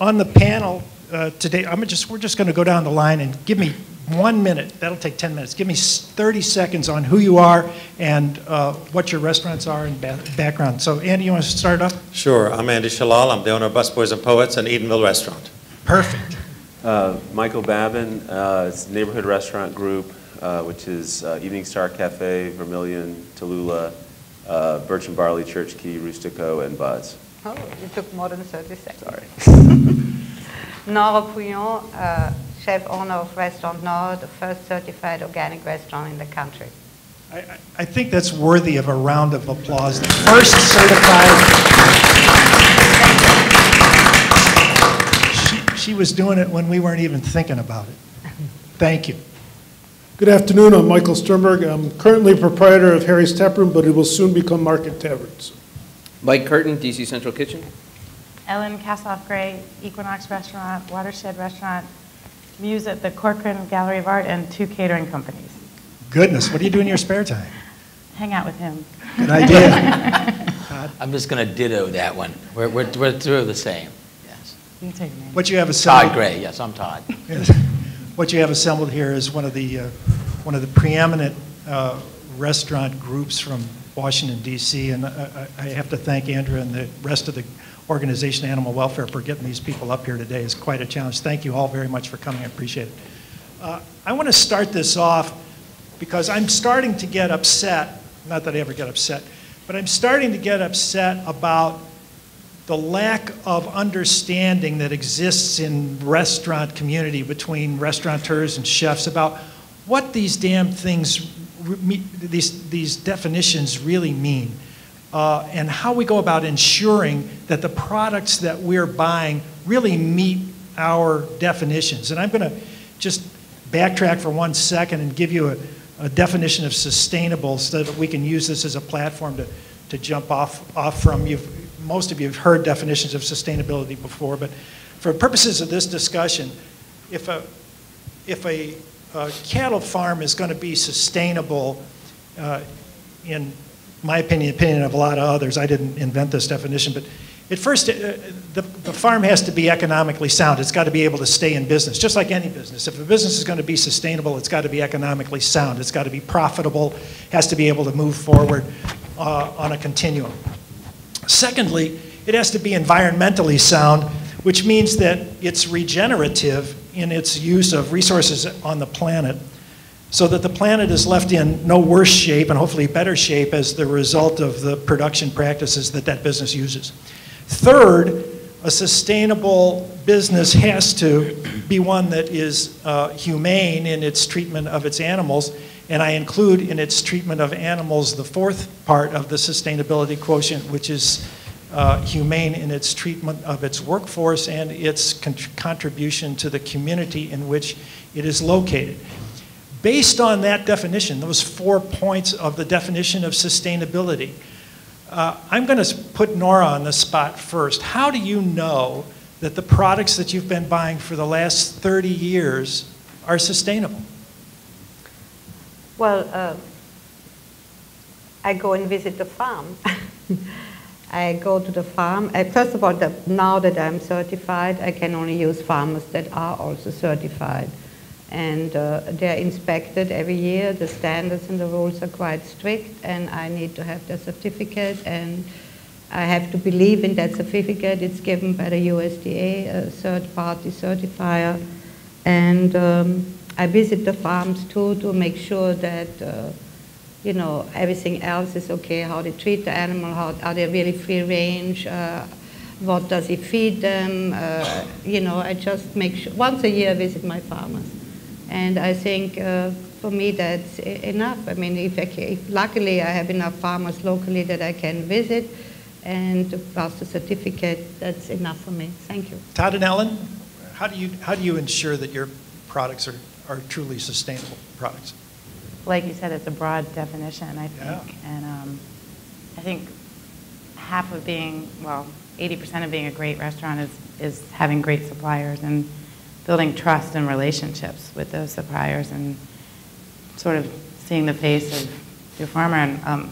on the panel today, we're just going to go down the line and give me 1 minute. That'll take 10 minutes. Give me 30 seconds on who you are and what your restaurants are and background. So, Andy, you want to start off? Sure. I'm Andy Shalal. I'm the owner of Busboys and Poets and Edenville Restaurant. Perfect. Michael Babin. It's a neighborhood restaurant group, which is Evening Star Cafe, Vermilion, Tallulah, Birch and Barley, Church Key, Rustico, and Buzz. Oh, you took more than 30 seconds. Sorry. Nora Pouillon, chef owner of Restaurant Nord, the first certified organic restaurant in the country. I think that's worthy of a round of applause. The first certified. She was doing it when we weren't even thinking about it. Thank you. Good afternoon. I'm Michael Sternberg. I'm currently proprietor of Harry's Taproom, but it will soon become Market Taverns. Mike Curtin, DC Central Kitchen. Ellen Kassoff-Gray, Equinox Restaurant, Watershed Restaurant, Muse at the Corcoran Gallery of Art, and 2 catering companies. Goodness, what do you do in your spare time? Hang out with him. Good idea. I'm just going to ditto that one. We're through the same. Yes. You can take a name. What you have assembled. Todd Gray. Yes, I'm Todd. What you have assembled here is one of the preeminent restaurant groups from Washington, D.C., and I have to thank Andrea and the rest of the organization, Animal Welfare, for getting these people up here today. It's quite a challenge. Thank you all very much for coming. I appreciate it. I want to start this off because I'm starting to get upset, not that I ever get upset, but I'm starting to get upset about the lack of understanding that exists in restaurant community between restaurateurs and chefs about what these damn things, these definitions really mean, and how we go about ensuring that the products that we're buying really meet our definitions. And I'm going to just backtrack for 1 second and give you a definition of sustainable so that we can use this as a platform to jump off from. Most of you have heard definitions of sustainability before, but for purposes of this discussion, if a cattle farm is going to be sustainable, in my opinion of a lot of others, I didn't invent this definition, but at first, the farm has to be economically sound. It's got to be able to stay in business, just like any business. If a business is going to be sustainable, it's got to be economically sound. It's got to be profitable, has to be able to move forward on a continuum. Secondly, it has to be environmentally sound, which means that it's regenerative in its use of resources on the planet, so that the planet is left in no worse shape and hopefully better shape as the result of the production practices that business uses. Third, a sustainable business has to be one that is humane in its treatment of its animals, and I include in its treatment of animals the fourth part of the sustainability quotient, which is humane in its treatment of its workforce and its contribution to the community in which it is located. Based on that definition, those 4 points of the definition of sustainability, I'm going to put Nora on the spot first. How do you know that the products that you've been buying for the last 30 years are sustainable? Well, I go and visit the farm. I go to the farm. First of all, now that I'm certified, I can only use farmers that are also certified. And they're inspected every year. The standards and the rules are quite strict, and I need to have the certificate, and I have to believe in that certificate. It's given by the USDA, a third-party certifier. And I visit the farms too to make sure that you know, everything else is okay, how they treat the animal, how are they really free range, what does he feed them, you know, I just make sure, once a year I visit my farmers. And I think for me that's enough. I mean, if luckily I have enough farmers locally that I can visit and pass the certificate, that's enough for me. Thank you. Todd and Ellen, how do you ensure that your products are truly sustainable products? Like you said, it's a broad definition, I think. Yeah. And I think half of being, well, 80% of being a great restaurant is having great suppliers and building trust and relationships with those suppliers and sort of seeing the face of your farmer. And I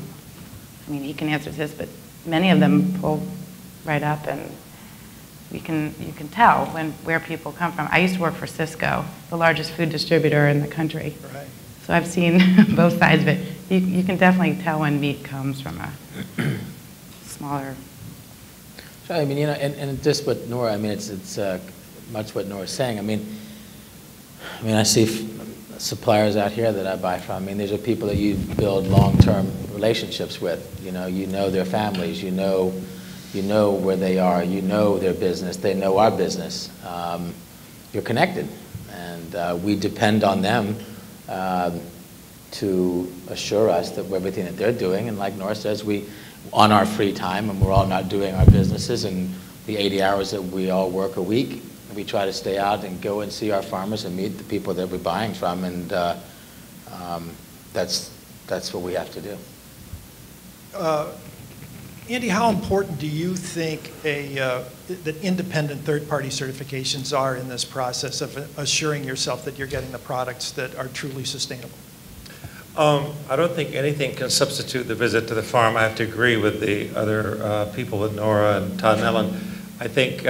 mean, he can answer this, but many of them pull right up and you can tell where people come from. I used to work for Cisco, the largest food distributor in the country. Right. So I've seen both sides of it. You can definitely tell when meat comes from a smaller. So, I mean, you know, and just what Nora, I mean, it's much what Nora's saying. I mean, I see suppliers out here that I buy from. I mean, these are people that you build long-term relationships with. You know their families. You know where they are. You know their business. They know our business. You're connected, and we depend on them to assure us that everything that they're doing. And like Nora says, we, on our free time, and we're all not doing our businesses, and the 80 hours that we all work a week, we try to stay out and go and see our farmers and meet the people that we're buying from, and that's what we have to do. Andy, how important do you think that independent third-party certifications are in this process of assuring yourself that you're getting the products that are truly sustainable? I don't think anything can substitute the visit to the farm. I have to agree with the other people, with Nora and Todd and Ellen. I think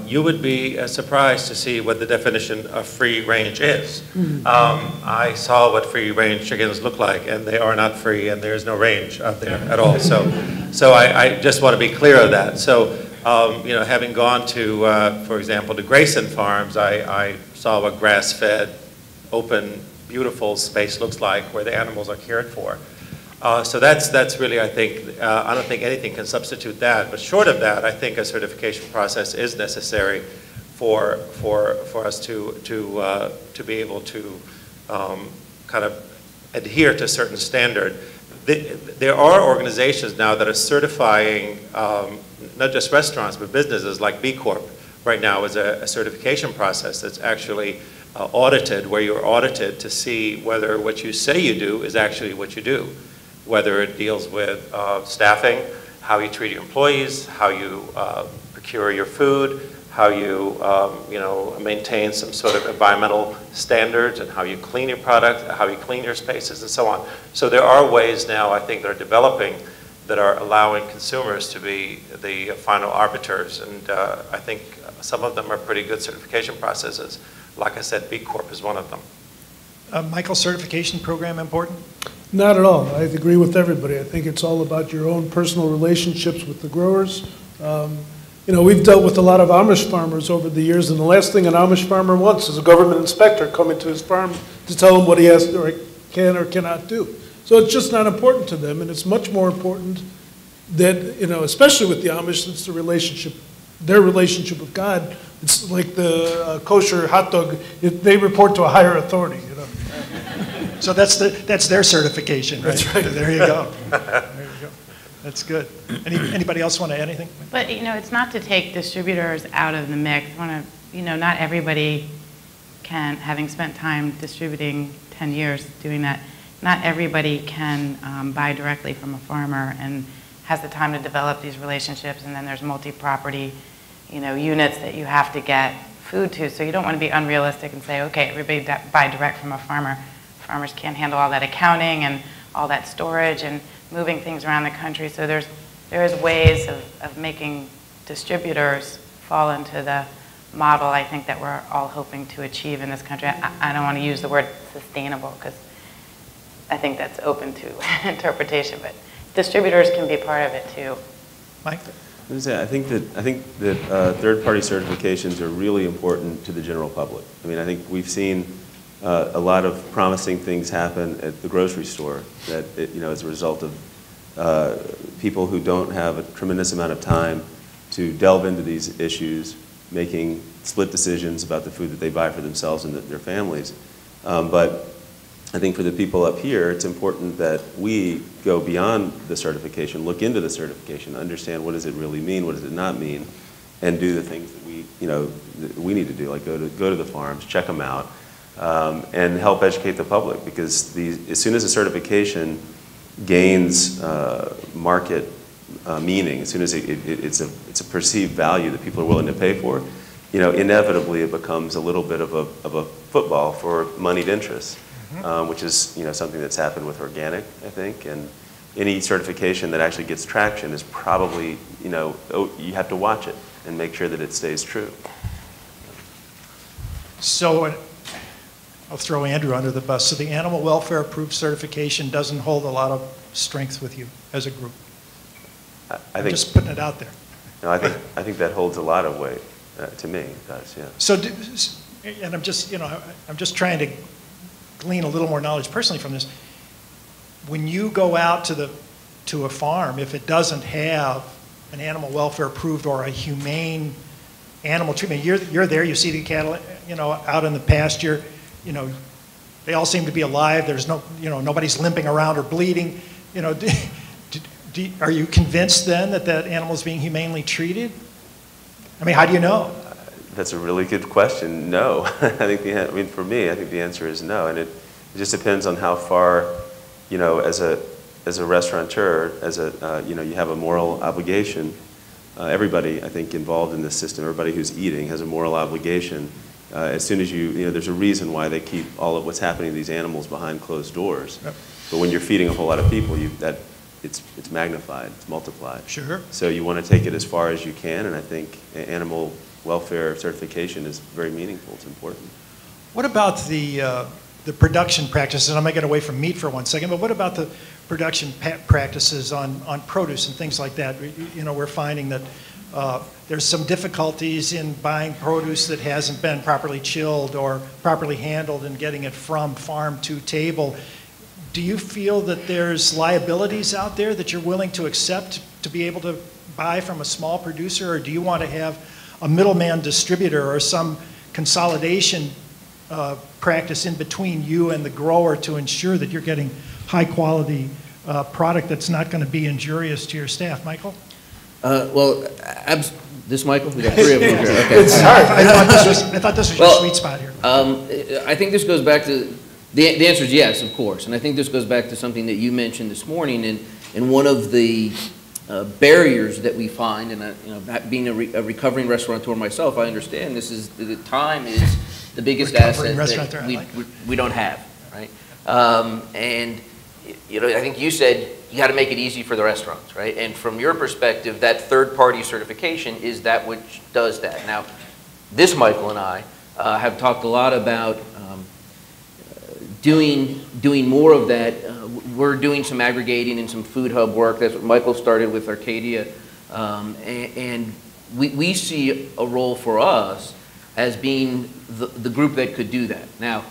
you would be surprised to see what the definition of free range is. I saw what free range chickens look like, and they are not free, and there's no range out there at all. So I just want to be clear of that. So, you know, having gone to, for example, the Grayson Farms, I saw what grass-fed, open, beautiful space looks like, where the animals are cared for. So that's really, I think, I don't think anything can substitute that. But short of that, I think a certification process is necessary for us to be able to kind of adhere to a certain standard. There are organizations now that are certifying not just restaurants, but businesses, like B Corp right now is a certification process that's actually audited, where you're audited to see whether what you say you do is actually what you do. Whether it deals with staffing, how you treat your employees, how you procure your food, how you, maintain some sort of environmental standards, and how you clean your product, how you clean your spaces, and so on. So there are ways now, I think, that are developing that are allowing consumers to be the final arbiters, and I think some of them are pretty good certification processes. Like I said, B Corp is one of them. Michael, certification program important? Not at all. I agree with everybody. I think it's all about your own personal relationships with the growers. We've dealt with a lot of Amish farmers over the years, and the last thing an Amish farmer wants is a government inspector coming to his farm to tell him what he has or can or cannot do. So it's just not important to them, and it's much more important that, especially with the Amish, it's their relationship with God. It's like the kosher hot dog. They report to a higher authority, So that's their certification, right? That's right. There you go. There you go. That's good. Anybody else want to add anything? But, it's not to take distributors out of the mix. Not everybody can, having spent time distributing 10 years doing that, not everybody can buy directly from a farmer and has the time to develop these relationships, and then there's multi-property, units that you have to get food to. So you don't want to be unrealistic and say, okay, everybody buy direct from a farmer. Farmers can't handle all that accounting and all that storage and moving things around the country. So there is ways of making distributors fall into the model, I think, that we're all hoping to achieve in this country. I don't want to use the word sustainable, because I think that's open to interpretation, but distributors can be part of it too. Mike? I think that third-party certifications are really important to the general public. I think we've seen a lot of promising things happen at the grocery store that, as a result of people who don't have a tremendous amount of time to delve into these issues, making split decisions about the food that they buy for themselves and their families. But I think for the people up here, it's important that we go beyond the certification, look into the certification, understand what does it really mean, what does it not mean, and do the things that we need to do, like go to the farms, check them out, and help educate the public. Because as soon as a certification gains market meaning, as soon as it's a perceived value that people are willing to pay for, inevitably it becomes a little bit of a football for moneyed interests. Which is something that's happened with organic, I think, and any certification that actually gets traction is probably you have to watch it and make sure that it stays true. So I'll throw Andrew under the bus. So the animal welfare approved certification doesn't hold a lot of strength with you as a group. I I'm think, just putting it out there. no, I think that holds a lot of weight to me. It does, yeah. So, and I'm just, I'm just trying to glean a little more knowledge personally from this. When you go out to a farm, if it doesn't have an animal welfare approved or a humane animal treatment, you're there, you see the cattle, out in the pasture, they all seem to be alive. There's no, nobody's limping around or bleeding. Are you convinced then that that animal is being humanely treated? I mean, how do you know? That's a really good question. No. For me, I think the answer is no. And it just depends on how far, as a restaurateur, you have a moral obligation. Everybody, I think, involved in this system, everybody who's eating has a moral obligation. As soon as there's a reason why they keep all of what's happening to these animals behind closed doors. Yep. But when you're feeding a whole lot of people, it's magnified, it's multiplied. Sure. So you want to take it as far as you can, and I think animal welfare certification is very meaningful. It's important. What about the production practices? And I'm going to get away from meat for 1 second, but what about the production practices on produce and things like that? We're finding that there's some difficulties in buying produce that hasn't been properly chilled or properly handled and getting it from farm to table. Do you feel that there's liabilities out there that you're willing to accept to be able to buy from a small producer, or do you want to have a middleman distributor or some consolidation practice in between you and the grower to ensure that you're getting high quality product that's not going to be injurious to your staff? Michael? This Michael? We got three of them here. Okay. It's hard. I thought this was your sweet spot here. I think this goes back to, the answer is yes, of course. And I think this goes back to something that you mentioned this morning. And one of the barriers that we find, and being a recovering restaurateur myself, I understand this is, the time is the biggest asset that we don't have, right? And I think you said you got to make it easy for the restaurants, right? And from your perspective, that third-party certification is that which does that. Now, this Michael and I have talked a lot about doing more of that. We're doing some aggregating and some food hub work. That's what Michael started with Arcadia. And we see a role for us as being the group that could do that. Now,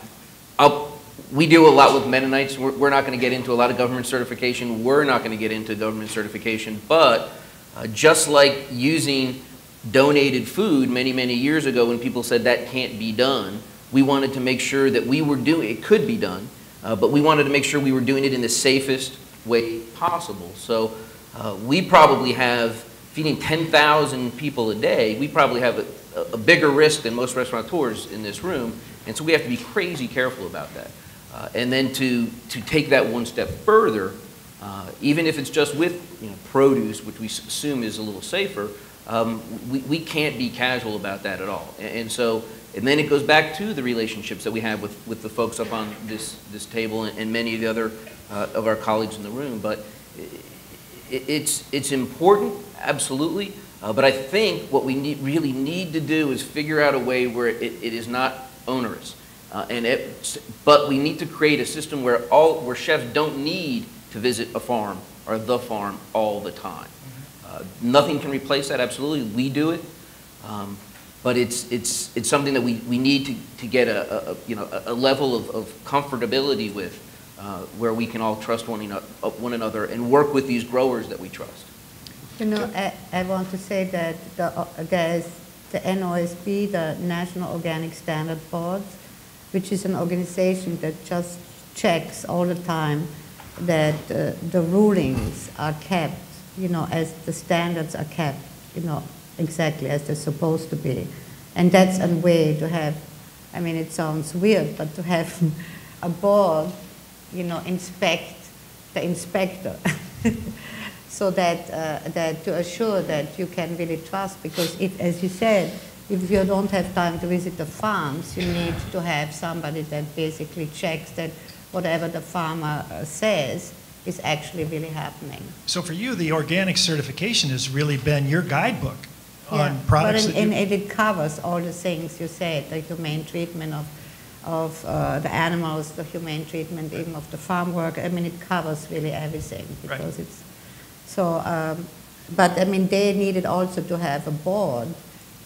we do a lot with Mennonites. We're not going to get into a lot of government certification. We're not going to get into government certification. But just like using donated food many, many years ago when people said that can't be done, we wanted to make sure that we were doing it. Could be done, but we wanted to make sure we were doing it in the safest way possible. So we probably have, feeding 10,000 people a day, we probably have a bigger risk than most restaurateurs in this room. And so we have to be crazy careful about that. And then to take that one step further, even if it's just with produce, which we assume is a little safer, we can't be casual about that at all. And then it goes back to the relationships that we have with the folks up on this table and many of the other of our colleagues in the room. But it's important, absolutely. But I think what we really need to do is figure out a way where it is not onerous. But we need to create a system where chefs don't need to visit a farm or the farm all the time. Nothing can replace that, absolutely. We do it. But it's something that we need to get a level of comfortability with where we can all trust one another and work with these growers that we trust. I want to say that there's the NOSB, the National Organic Standard Board, which is an organization that just checks all the time that the rulings are kept, as the standards are kept, exactly as they're supposed to be. And that's a way to have, it sounds weird, but to have a board, inspect the inspector. So that to assure that you can really trust, because if, as you said, if you don't have time to visit the farms, you need to have somebody that basically checks that whatever the farmer says is actually really happening. So for you, the organic certification has really been your guidebook. on products and it covers all the things you said, the humane treatment of the animals, the humane treatment even of the farm work. I mean, it covers really everything because it's so. But I mean, they needed also to have a board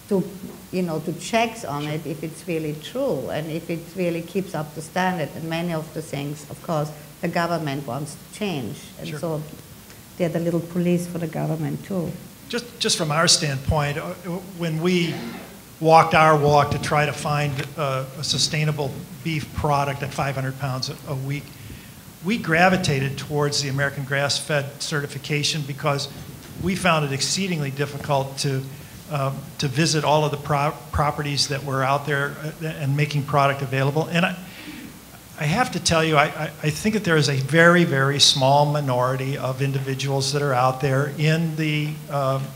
to, to checks on it if it's really true and if it really keeps up the standard. And many of the things, of course, the government wants to change, and so they're the little police for the government too. Just from our standpoint, when we walked our walk to try to find a sustainable beef product at 500 pounds a week, we gravitated towards the American grass-fed certification because we found it exceedingly difficult to visit all of the properties that were out there and making product available. And I have to tell you, I think that there is a very, very small minority of individuals that are out there in the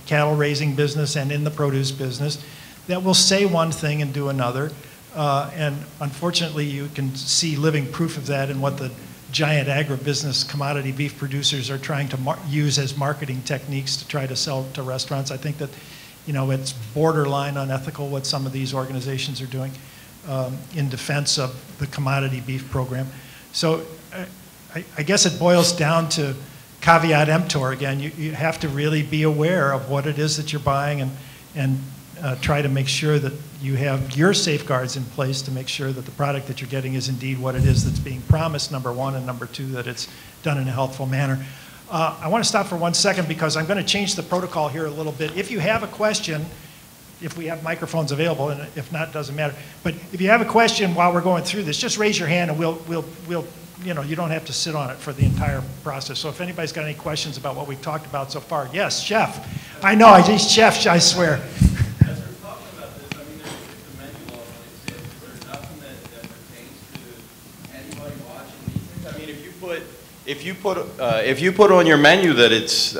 cattle raising business and in the produce business that will say one thing and do another. And unfortunately, you can see living proof of that in what the giant agribusiness commodity beef producers are trying to use as marketing techniques to try to sell to restaurants. I think that, it's borderline unethical what some of these organizations are doing in defense of the commodity beef program. So I guess it boils down to caveat emptor again. You have to really be aware of what it is that you're buying and try to make sure that you have your safeguards in place to make sure that the product that you're getting is indeed what it is that's being promised, number one, and number two, that it's done in a healthful manner. I want to stop for 1 second because I'm going to change the protocol here a little bit. If you have a question, if we have microphones available, and if not, doesn't matter. But if you have a question while we're going through this, just raise your hand and we'll you don't have to sit on it for the entire process. So if anybody's got any questions about what we've talked about so far, yes, Chef. I know, he's Chef, I swear. As we're talking about this, I mean, there's the menu law that exists. There's nothing that pertains to anybody watching these things. I mean, if you put on your menu that it's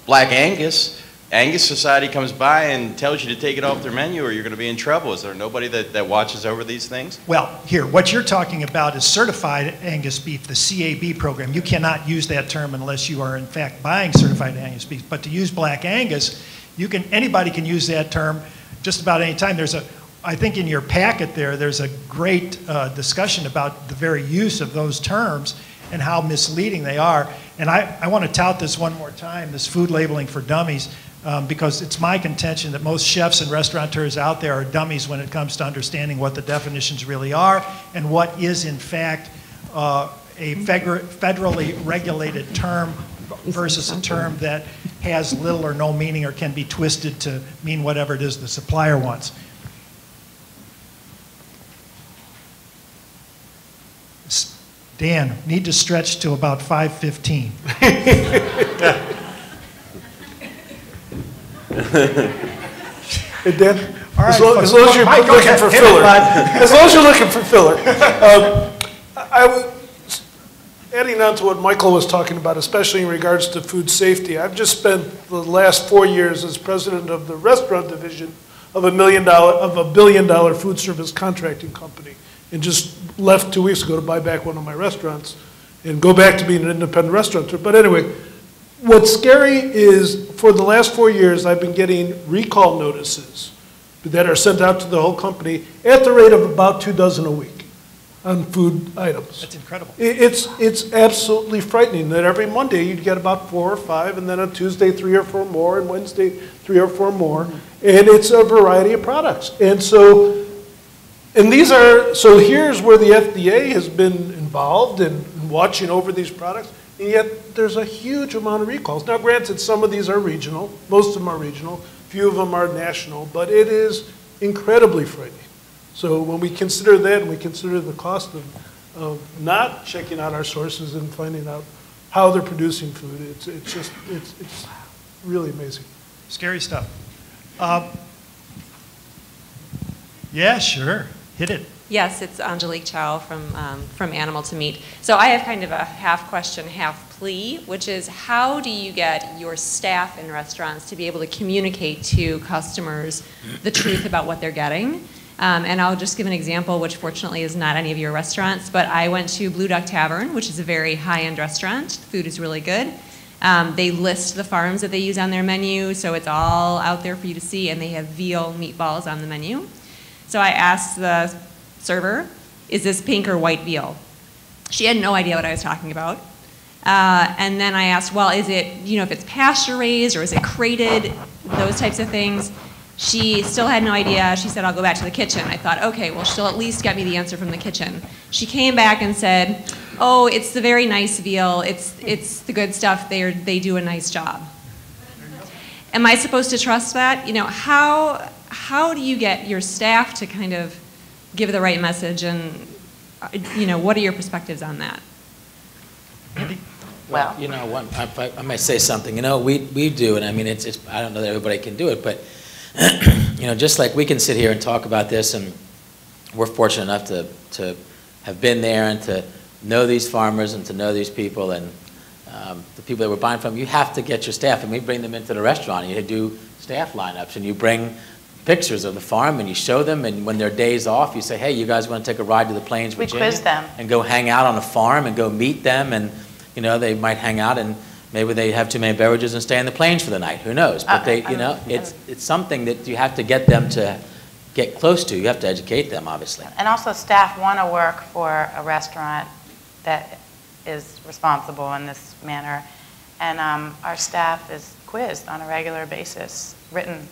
Black Angus, Angus Society comes by and tells you to take it off their menu or you're going to be in trouble. Is there nobody that watches over these things? Well, here, what you're talking about is certified Angus beef, the CAB program. You cannot use that term unless you are in fact buying certified Angus beef. But to use Black Angus, anybody can use that term just about any time. I think in your packet there's a great discussion about the very use of those terms and how misleading they are. And I want to tout this one more time, this food labeling for dummies. Because it's my contention that most chefs and restaurateurs out there are dummies when it comes to understanding what the definitions really are and what is in fact a federally regulated term versus a term that has little or no meaning or can be twisted to mean whatever it is the supplier wants. Dan, need to stretch to about 5:15. Hey, Dan, All right, as long as you're Mike, looking for filler, as long as you're looking for filler. I was adding on to what Michael was talking about, especially in regards to food safety. I've just spent the last 4 years as president of the restaurant division of $1 billion food service contracting company, and just left 2 weeks ago to buy back one of my restaurants and go back to being an independent restaurateur. But anyway, what's scary is for the last 4 years, I've been getting recall notices that are sent out to the whole company at the rate of about 24 a week on food items. That's incredible. It's absolutely frightening that every Monday you'd get about 4 or 5, and then on Tuesday 3 or 4 more, and Wednesday 3 or 4 more, and it's a variety of products. And so here's where the FDA has been involved in watching over these products. And yet there's a huge amount of recalls. Now granted, some of these are regional, most of them are regional, few of them are national, but it is incredibly frightening. So when we consider that and we consider the cost of not checking out our sources and finding out how they're producing food, it's really amazing. Scary stuff. Yeah, sure, hit it. Yes, it's Angelique Chow from Animal to Meat. So I have kind of a half question, half plea, which is how do you get your staff in restaurants to be able to communicate to customers the truth about what they're getting? And I'll just give an example, which fortunately is not any of your restaurants, but I went to Blue Duck Tavern, which is a very high-end restaurant. The food is really good. They list the farms that they use on their menu, so it's all out there for you to see, and they have veal meatballs on the menu. So I asked the server, is this pink or white veal? She had no idea what I was talking about. And then I asked, well, is it, if it's pasture raised or is it crated, those types of things. She still had no idea. She said, I'll go back to the kitchen. I thought, okay, well, she'll at least get me the answer from the kitchen. She came back and said, oh, it's the very nice veal. It's the good stuff. They do a nice job. Am I supposed to trust that? How do you get your staff to kind of give the right message, and what are your perspectives on that? Well, I might say something. We do, and I mean, it's I don't know that everybody can do it, but just like we can sit here and talk about this, and we're fortunate enough to have been there and to know these farmers and to know these people and the people that we're buying from. You have to get your staff, and we bring them into the restaurant, and you do staff lineups, and you bring pictures of the farm, and you show them, and when their days off, you say, hey, you guys want to take a ride to the Plains, Virginia? We quiz them. And go hang out on a farm and go meet them, and they might hang out, and maybe they have too many beverages and stay in the Plains for the night. Who knows? But it's something that you have to get them to get close to. You have to educate them, obviously. And also, staff want to work for a restaurant that is responsible in this manner. And our staff is quizzed on a regular basis, written,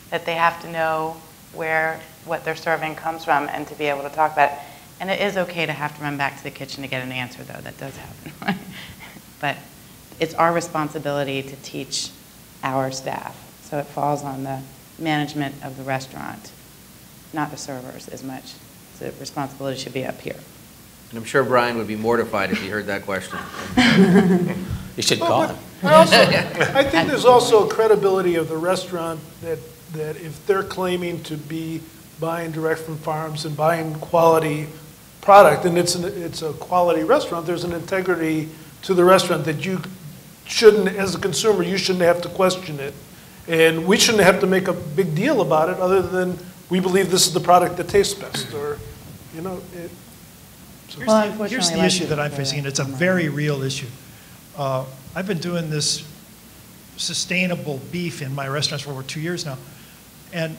that they have to know what they're serving comes from and to be able to talk about it. And it is okay to have to run back to the kitchen to get an answer, though. That does happen. But it's our responsibility to teach our staff. So it falls on the management of the restaurant, not the servers as much. The responsibility should be up here. And I'm sure Brian would be mortified if he heard that question. You should call him. I think there's also a credibility of the restaurant that if they're claiming to be buying direct from farms and buying quality product, and it's a quality restaurant, there's an integrity to the restaurant that you shouldn't, as a consumer, you shouldn't have to question it. And we shouldn't have to make a big deal about it other than we believe this is the product that tastes best, or, Here's the issue that I'm facing, and it's a very real issue. I've been doing this sustainable beef in my restaurants for over 2 years now, and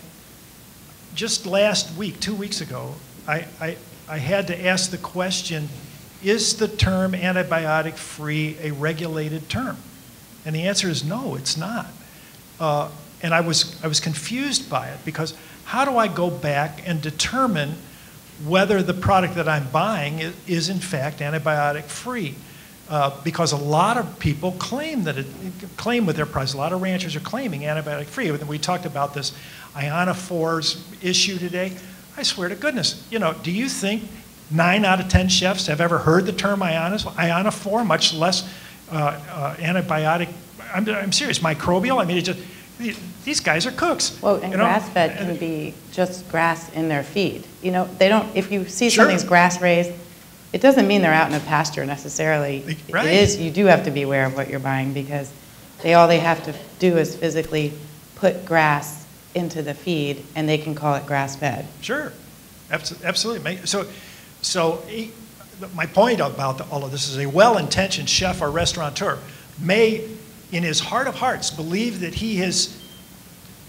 just last week, 2 weeks ago, I had to ask the question, is the term antibiotic-free a regulated term? And the answer is no, it's not. And I was confused by it, because how do I go back and determine whether the product that I'm buying is in fact antibiotic-free? Because a lot of people claim with their price. A lot of ranchers are claiming antibiotic-free. We talked about this ionophores issue today. I swear to goodness, do you think 9 out of 10 chefs have ever heard the term ionophore, much less antibiotic? I'm serious, microbial. I mean, these guys are cooks. Well, and grass-fed can be just grass in their feed. They don't. If you see something's grass-raised, it doesn't mean they're out in a pasture necessarily. Right. It is. You do have to be aware of what you're buying, because all they have to do is physically put grass into the feed, and they can call it grass-fed. Sure, absolutely. So my point about all of this is a well-intentioned chef or restaurateur may, in his heart of hearts, believe that he is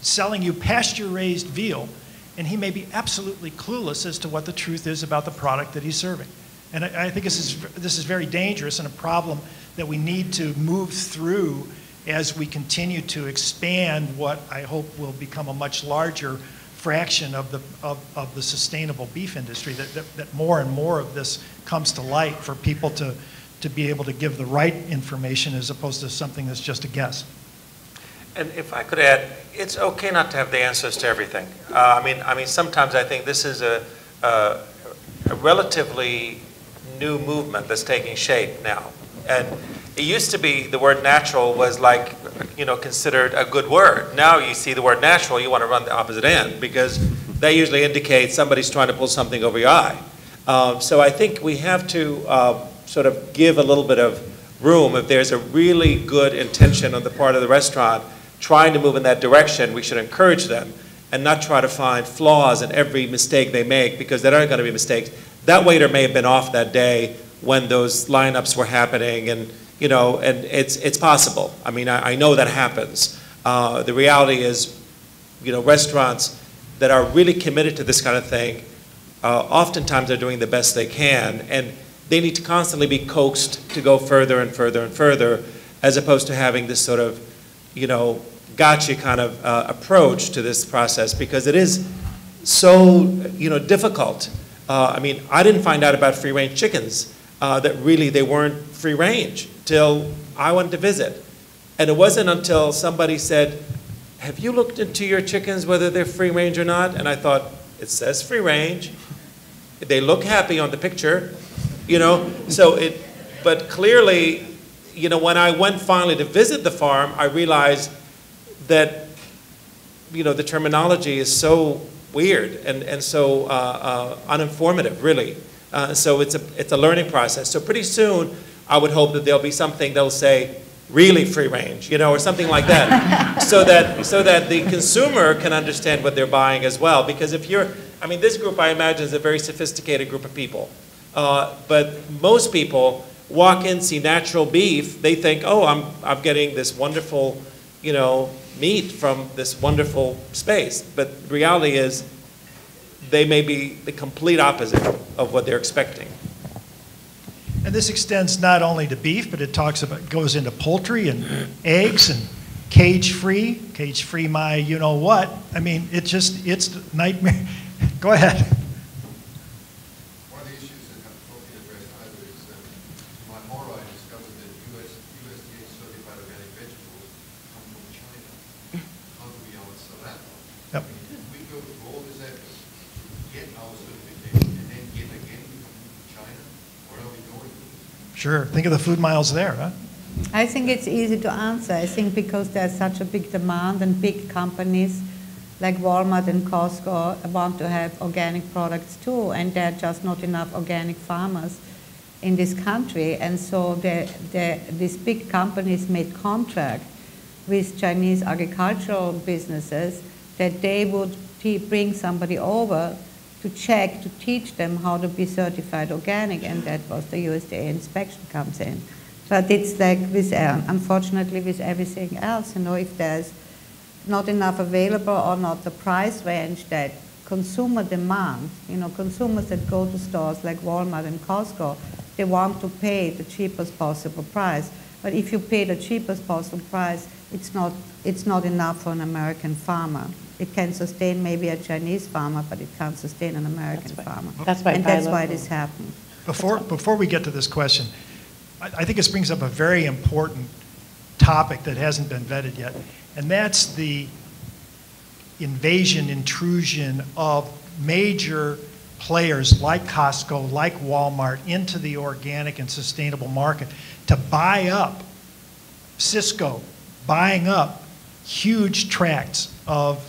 selling you pasture-raised veal, and he may be absolutely clueless as to what the truth is about the product that he's serving. And I think this is very dangerous, and a problem that we need to move through as we continue to expand what I hope will become a much larger fraction of the sustainable beef industry, that more and more of this comes to light for people to be able to give the right information as opposed to something that's just a guess. And if I could add, it's okay not to have the answers to everything. I mean, sometimes I think this is a relatively new movement that's taking shape now. And it used to be the word natural was like, considered a good word. Now you see the word natural, you want to run the opposite end, because that usually indicates somebody's trying to pull something over your eye. So I think we have to sort of give a little bit of room. If there's a really good intention on the part of the restaurant trying to move in that direction, we should encourage them and not try to find flaws in every mistake they make, because there aren't going to be mistakes. That waiter may have been off that day when those lineups were happening, and you know, and it's possible. I mean, I know that happens. The reality is, you know, restaurants that are really committed to this kind of thing, oftentimes are doing the best they can, and they need to constantly be coaxed to go further and further and further, as opposed to having this sort of, you know, gotcha kind of approach to this process, because it is so, you know, difficult. I mean, I didn't find out about free-range chickens, that really they weren't free-range till I went to visit. And it wasn't until somebody said, have you looked into your chickens whether they're free-range or not? And I thought, it says free-range. They look happy on the picture, you know? So but clearly, you know, when I went finally to visit the farm, I realized that, you know, the terminology is so weird and so uninformative, really. So it's a learning process. So pretty soon, I would hope that there'll be something that'll say, really free range, you know, or something like that, so that the consumer can understand what they're buying as well. Because if you're, I mean, this group I imagine is a very sophisticated group of people, but most people walk in, see natural beef, they think, oh, I'm getting this wonderful, you know, meat from this wonderful space. But the reality is, they may be the complete opposite of what they're expecting. And this extends not only to beef, but it goes into poultry and eggs and cage-free my you-know-what. I mean, it's nightmare. Go ahead. One of the issues that have totally addressed either is to my horror, I discovered that USDA certified organic vegetables come from China. How do we answer that? Yep. I mean, we go through all this effort to get our certification and then yet again we come from China. Where are we going? Sure. Think of the food miles there, huh? I think it's easy to answer. I think because there's such a big demand and big companies like Walmart and Costco want to have organic products too, and there are just not enough organic farmers in this country. And so these big companies made contract with Chinese agricultural businesses that they would bring somebody over to check, to teach them how to be certified organic, and that was the USDA inspection comes in. But it's like with, unfortunately, with everything else, you know, if there's not enough available or not the price range that consumer demand, you know, consumers that go to stores like Walmart and Costco, they want to pay the cheapest possible price. But if you pay the cheapest possible price, it's not enough for an American farmer. It can sustain maybe a Chinese farmer, but it can't sustain an American farmer. That's why this happened. Before we get to this question, I think this brings up a very important topic that hasn't been vetted yet, and that's the intrusion of major players like Costco, like Walmart, into the organic and sustainable market to buy up, Cisco buying up huge tracts of,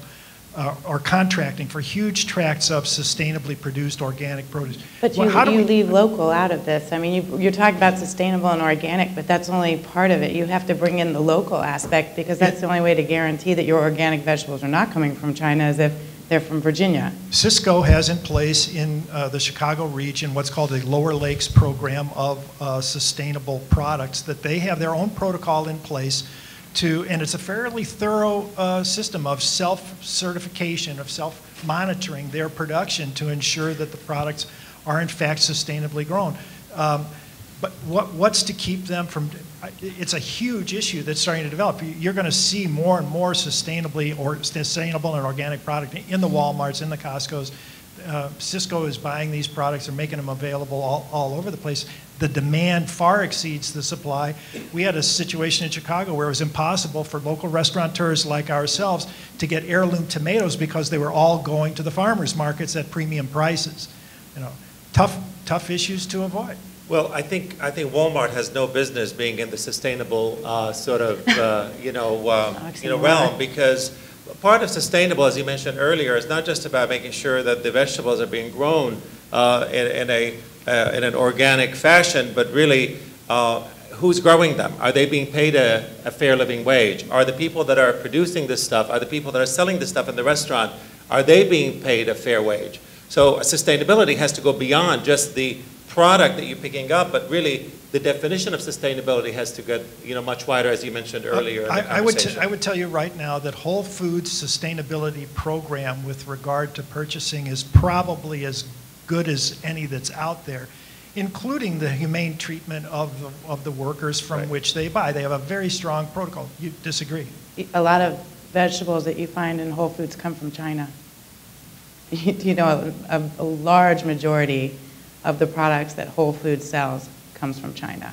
or contracting for huge tracts of sustainably produced organic produce. But you leave local out of this. I mean, you're talking about sustainable and organic, but that's only part of it. You have to bring in the local aspect, because that's the only way to guarantee that your organic vegetables are not coming from China, is if they're from Virginia. Cisco has in place in the Chicago region what's called a Lower Lakes program of sustainable products, that they have their own protocol in place and it's a fairly thorough system of self-certification, of self-monitoring their production to ensure that the products are in fact sustainably grown. But what's to keep them from, it's a huge issue that's starting to develop. You're going to see more and more sustainable and organic product in the Walmarts, in the Costcos. Cisco is buying these products and making them available all over the place. The demand far exceeds the supply. We had a situation in Chicago where it was impossible for local restaurateurs like ourselves to get heirloom tomatoes because they were all going to the farmers markets at premium prices. You know, tough issues to avoid. Well, I think Walmart has no business being in the sustainable sort of realm, because part of sustainable, as you mentioned earlier, is not just about making sure that the vegetables are being grown in an organic fashion, but really who's growing them? Are they being paid a fair living wage? Are the people that are producing this stuff, are the people that are selling this stuff in the restaurant, are they being paid a fair wage? So sustainability has to go beyond just the product that you're picking up, but really the definition of sustainability has to get, much wider, as you mentioned earlier in the conversation. I would tell you right now that Whole Foods sustainability program with regard to purchasing is probably as good as any that's out there, including the humane treatment of the workers from which they buy. They have a very strong protocol. You disagree? A lot of vegetables that you find in Whole Foods come from China. A large majority of the products that Whole Foods sells comes from China.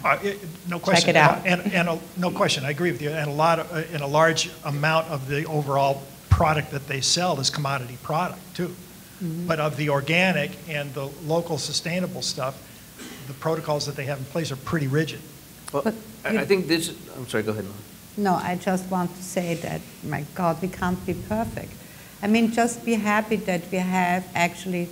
No question. Check it out. And no question, I agree with you. And a large amount of the overall product that they sell is commodity product too. Mm-hmm. But of the organic and the local sustainable stuff, the protocols that they have in place are pretty rigid. Well, I think this. I'm sorry. Go ahead. No, I just want to say that, my God, we can't be perfect. I mean, just be happy that we have actually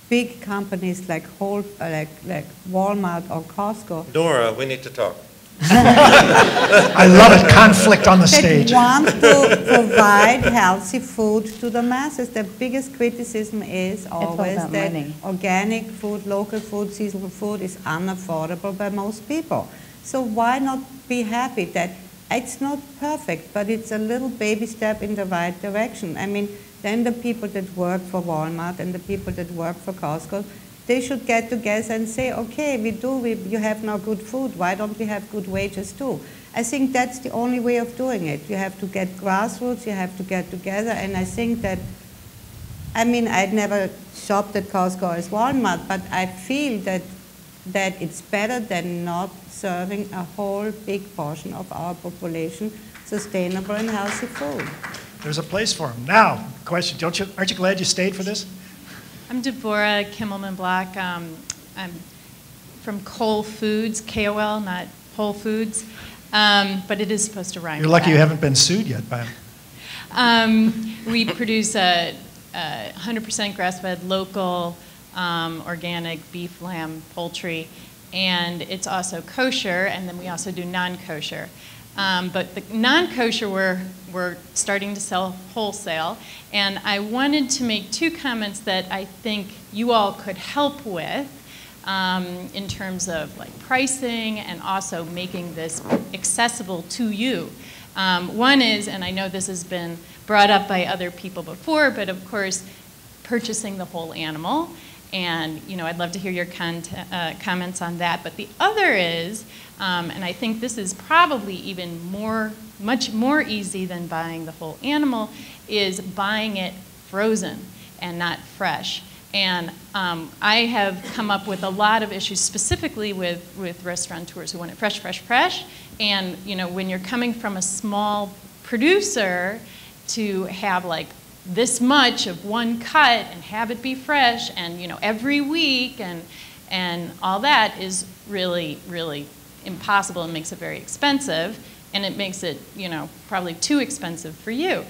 big companies like Walmart or Costco. Nora, we need to talk. I love it, conflict on the stage. That want to provide healthy food to the masses. The biggest criticism is always that money. Organic food, local food, seasonal food is unaffordable by most people. So why not be happy that it's not perfect, but it's a little baby step in the right direction. I mean, then the people that work for Walmart and the people that work for Costco, they should get together and say, okay, you have now good food, why don't we have good wages too? I think that's the only way of doing it. You have to get grassroots, you have to get together, and I think that, I mean, I'd never shopped at Costco or Walmart, but I feel that it's better than not serving a whole big portion of our population sustainable and healthy food. There's a place for them. Now, question, aren't you glad you stayed for this? I'm Deborah Kimmelman-Block. I'm from Whole Foods, KOL, not Whole Foods, but it is supposed to rhyme. You're lucky you haven't been sued yet by them. We produce a 100% grass-fed, local, organic beef, lamb, poultry, and it's also kosher, and then we also do non-kosher. But the non-kosher we're starting to sell wholesale, and I wanted to make two comments that I think you all could help with in terms of like pricing and also making this accessible to you. One is, and I know this has been brought up by other people before, but of course, purchasing the whole animal. And I'd love to hear your comments on that. But the other is, and I think this is probably even much more easy than buying the whole animal, is buying it frozen and not fresh. And I have come up with a lot of issues specifically with restaurateurs who want it fresh, fresh, fresh. And when you're coming from a small producer to have like this much of one cut and have it be fresh and every week and all that is really, really impossible and makes it very expensive, and it makes it probably too expensive for you.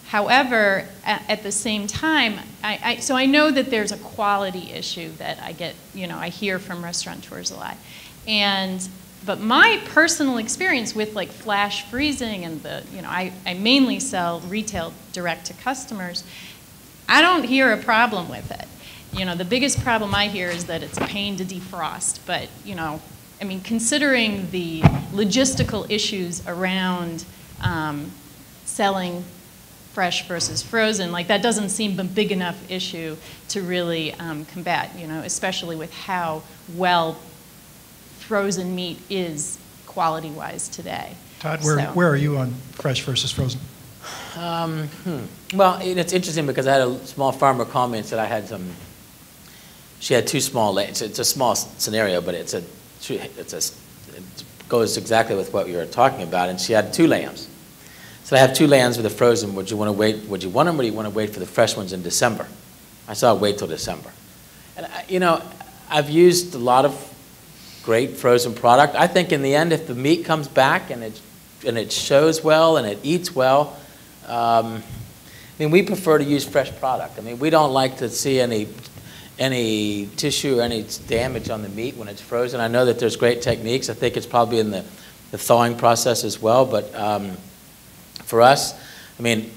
However, at the same time, so I know that there's a quality issue that I get, I hear from restaurateurs a lot. But my personal experience with like flash freezing and I mainly sell retail direct to customers, I don't hear a problem with it. The biggest problem I hear is that it's a pain to defrost. But, I mean, considering the logistical issues around selling fresh versus frozen, like that doesn't seem a big enough issue to really combat, especially with how well frozen meat is quality-wise today. Todd, where are you on fresh versus frozen? Well, it's interesting because I had a small farmer call me and said she had two small lambs. It's a small scenario, but it goes exactly with what you were talking about. And she had two lambs. So I have two lambs with the frozen. Would you want to wait? Would you want them, or do you want to wait for the fresh ones in December? I said, I'll wait till December. And I've used a lot of great frozen product. I think in the end, if the meat comes back and it shows well and it eats well, I mean, we prefer to use fresh product. I mean, we don't like to see any tissue or any damage on the meat when it's frozen. I know that there's great techniques. I think it's probably in the thawing process as well. But for us, I mean,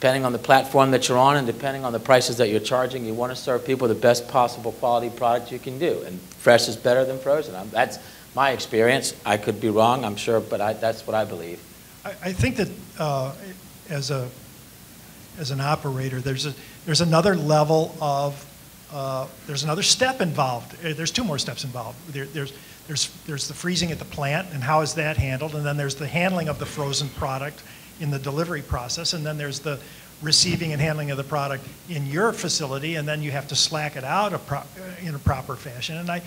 depending on the platform that you're on and depending on the prices that you're charging, you want to serve people the best possible quality product you can do. And fresh is better than frozen. That's my experience. I could be wrong, I'm sure, but that's what I believe. I think that as an operator, there's another level of there's another step involved. There's two more steps involved. There's the freezing at the plant and how is that handled, and then there's the handling of the frozen product in the delivery process, and then there's the receiving and handling of the product in your facility, and then you have to slack it out in a proper fashion. And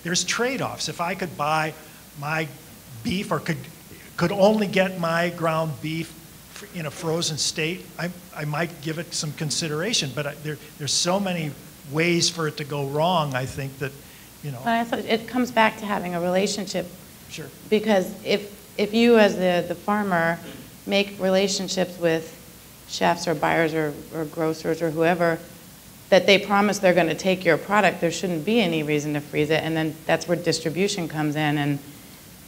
there's trade-offs. If I could buy my beef or could only get my ground beef in a frozen state, I might give it some consideration. But there's so many ways for it to go wrong, I think that, But it comes back to having a relationship. Sure. Because if you as the farmer make relationships with chefs or buyers or grocers or whoever, that they promise they're going to take your product, there shouldn't be any reason to freeze it. And then that's where distribution comes in. And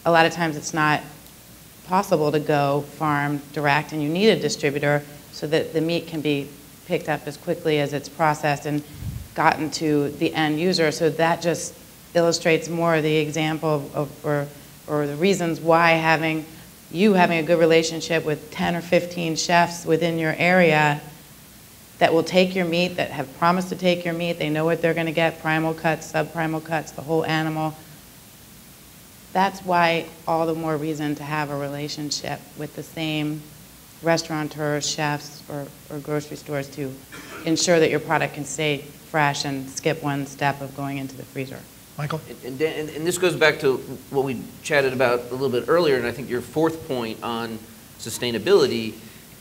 a lot of times it's not possible to go farm direct, and you need a distributor so that the meat can be picked up as quickly as it's processed and gotten to the end user. So that just illustrates more the example or the reasons why having a good relationship with 10 or 15 chefs within your area that will take your meat, that have promised to take your meat, they know what they're going to get, primal cuts, subprimal cuts, the whole animal. That's why all the more reason to have a relationship with the same restaurateurs, chefs, or grocery stores to ensure that your product can stay fresh and skip one step of going into the freezer. Michael? And this goes back to what we chatted about a little bit earlier, and I think your fourth point on sustainability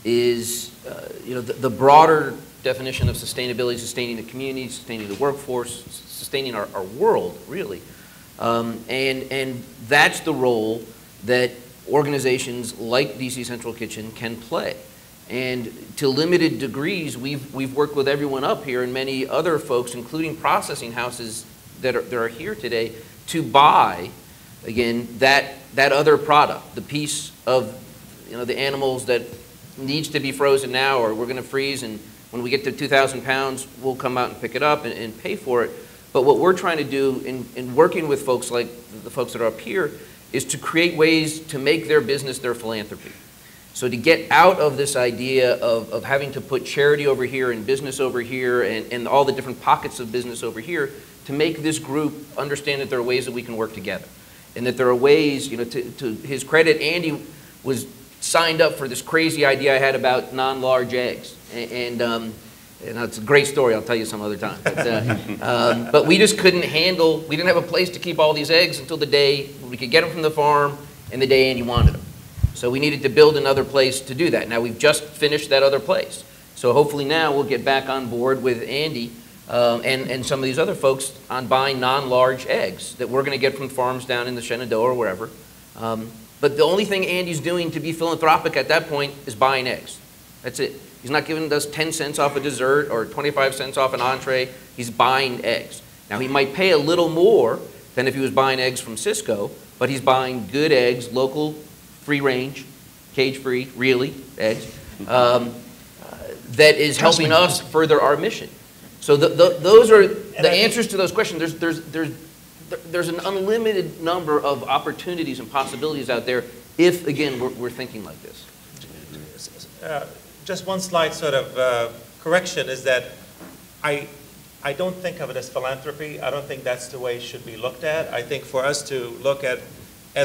is the broader definition of sustainability, sustaining the community, sustaining the workforce, sustaining our world, really. And that's the role that organizations like DC Central Kitchen can play. And to limited degrees, we've worked with everyone up here and many other folks, including processing houses that are here today, to buy, again, that other product, the piece of the animals that needs to be frozen now, or we're going to freeze, and when we get to 2,000 pounds, we'll come out and pick it up and pay for it. But what we're trying to do in working with folks like the folks that are up here is to create ways to make their business their philanthropy. So to get out of this idea of having to put charity over here and business over here and all the different pockets of business over here, to make this group understand that there are ways that we can work together. And that there are ways, to his credit, Andy was signed up for this crazy idea I had about non-large eggs. And it's a great story, I'll tell you some other time. But we just couldn't handle, we didn't have a place to keep all these eggs until the day we could get them from the farm and the day Andy wanted them. So we needed to build another place to do that. Now we've just finished that other place. So hopefully now we'll get back on board with Andy and some of these other folks on buying non-large eggs that we're going to get from farms down in the Shenandoah or wherever. But the only thing Andy's doing to be philanthropic at that point is buying eggs. That's it. He's not giving us 10 cents off a dessert or 25 cents off an entree. He's buying eggs. Now he might pay a little more than if he was buying eggs from Cisco, but he's buying good eggs, local, free range, cage-free, really, eggs, that is helping us further our mission. So those are the answers to those questions. There's an unlimited number of opportunities and possibilities out there if, again, we're thinking like this. Just one slight sort of correction is that I don't think of it as philanthropy. I don't think that's the way it should be looked at. I think for us to look at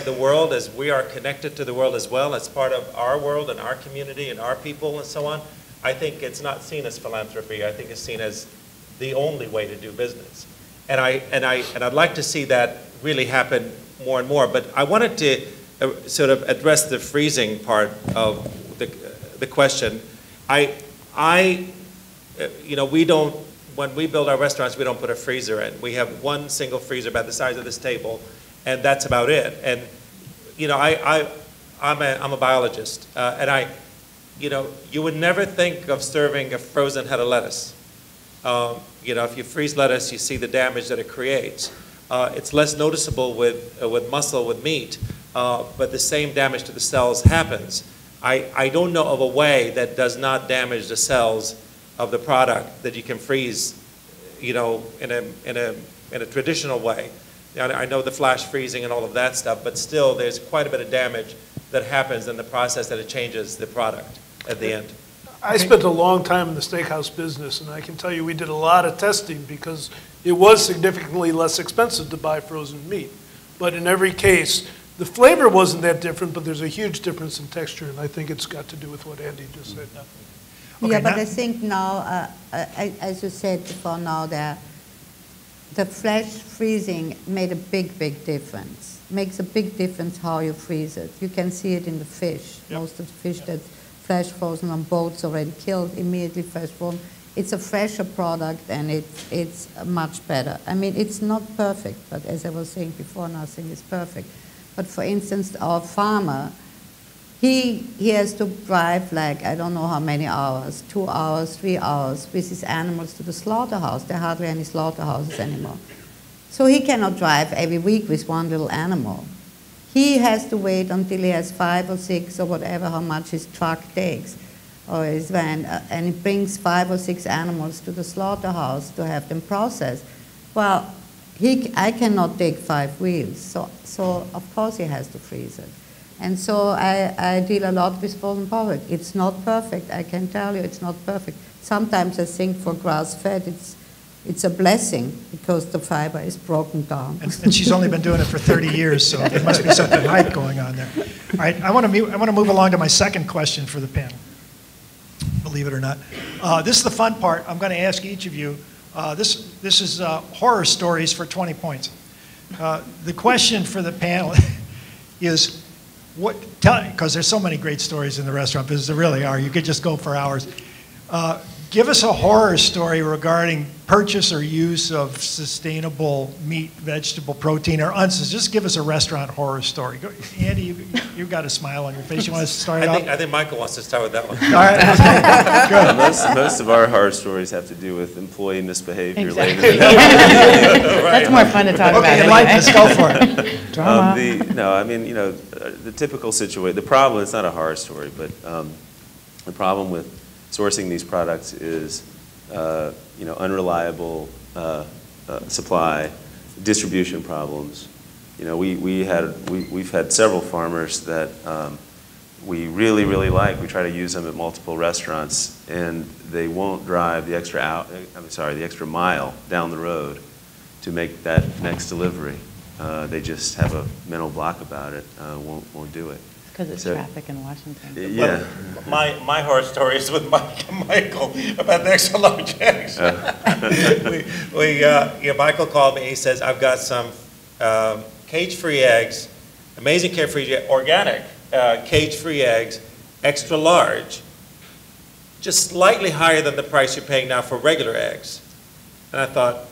the world as we are connected to the world as well, as part of our world and our community and our people and so on, I think it's not seen as philanthropy. I think it's seen as the only way to do business. And I'd like to see that really happen more and more. But I wanted to sort of address the freezing part of the question. We don't, when we build our restaurants, we don't put a freezer in. We have one single freezer about the size of this table, and that's about it. And I'm a biologist, and you would never think of serving a frozen head of lettuce. If you freeze lettuce, you see the damage that it creates. It's less noticeable with muscle, with meat, but the same damage to the cells happens. I don't know of a way that does not damage the cells of the product that you can freeze, you know, in a traditional way. I know the flash freezing and all of that stuff, but still there's quite a bit of damage that happens in the process that it changes the product at the end. I spent a long time in the steakhouse business, and I can tell you we did a lot of testing because it was significantly less expensive to buy frozen meat. But in every case, the flavor wasn't that different, but there's a huge difference in texture, and I think it's got to do with what Andy just said. Okay, Yeah, but now- I think now, as you said before, now the flash freezing made a big, big difference. Makes a big difference how you freeze it. You can see it in the fish. Yep. Most of the fish that's flash frozen on boats already killed, immediately fresh frozen. It's a fresher product and it's much better. I mean, it's not perfect, but as I was saying before, nothing is perfect. But for instance, our farmer, he has to drive like, I don't know how many hours, 2 hours, 3 hours with his animals to the slaughterhouse. There are hardly any slaughterhouses anymore. So he cannot drive every week with one little animal. He has to wait until he has 5 or 6 or whatever, how much his truck takes or his van, and he brings 5 or 6 animals to the slaughterhouse to have them processed. Well, I cannot take 5 wheels, so of course he has to freeze it. And so I deal a lot with frozen product. It's not perfect, I can tell you, it's not perfect. Sometimes I think for grass-fed it's a blessing because the fiber is broken down. And she's only been doing it for 30 years, so there must be something right going on there. All right, I want to move along to my second question for the panel, believe it or not. This is the fun part. I'm going to ask each of you. This is horror stories for 20 points. The question for the panel is, because there's so many great stories in the restaurant business, there really are. You could just go for hours. Give us a horror story regarding purchase or use of sustainable meat, vegetable, protein, or unsubstantiated. Just give us a restaurant horror story. Andy, you've got a smile on your face. You want to start off? I think Michael wants to start with that one. All right. Good. Most of our horror stories have to do with employee misbehavior. Exactly. Right. That's more fun to talk about. Okay, let's go for it. Drama. No, I mean, the typical situation, the problem, it's not a horror story, but the problem with sourcing these products is, unreliable supply, distribution problems. We've had several farmers that we really, really like. We try to use them at multiple restaurants, and they won't drive the extra mile down the road to make that next delivery. They just have a mental block about it. Won't do it. Because it's traffic in Washington. Yeah. My horror story is with Mike and Michael about the extra large eggs. Michael called me. He says, "I've got some cage-free eggs, amazing cage-free, organic cage-free eggs, extra large, just slightly higher than the price you're paying now for regular eggs." And I thought,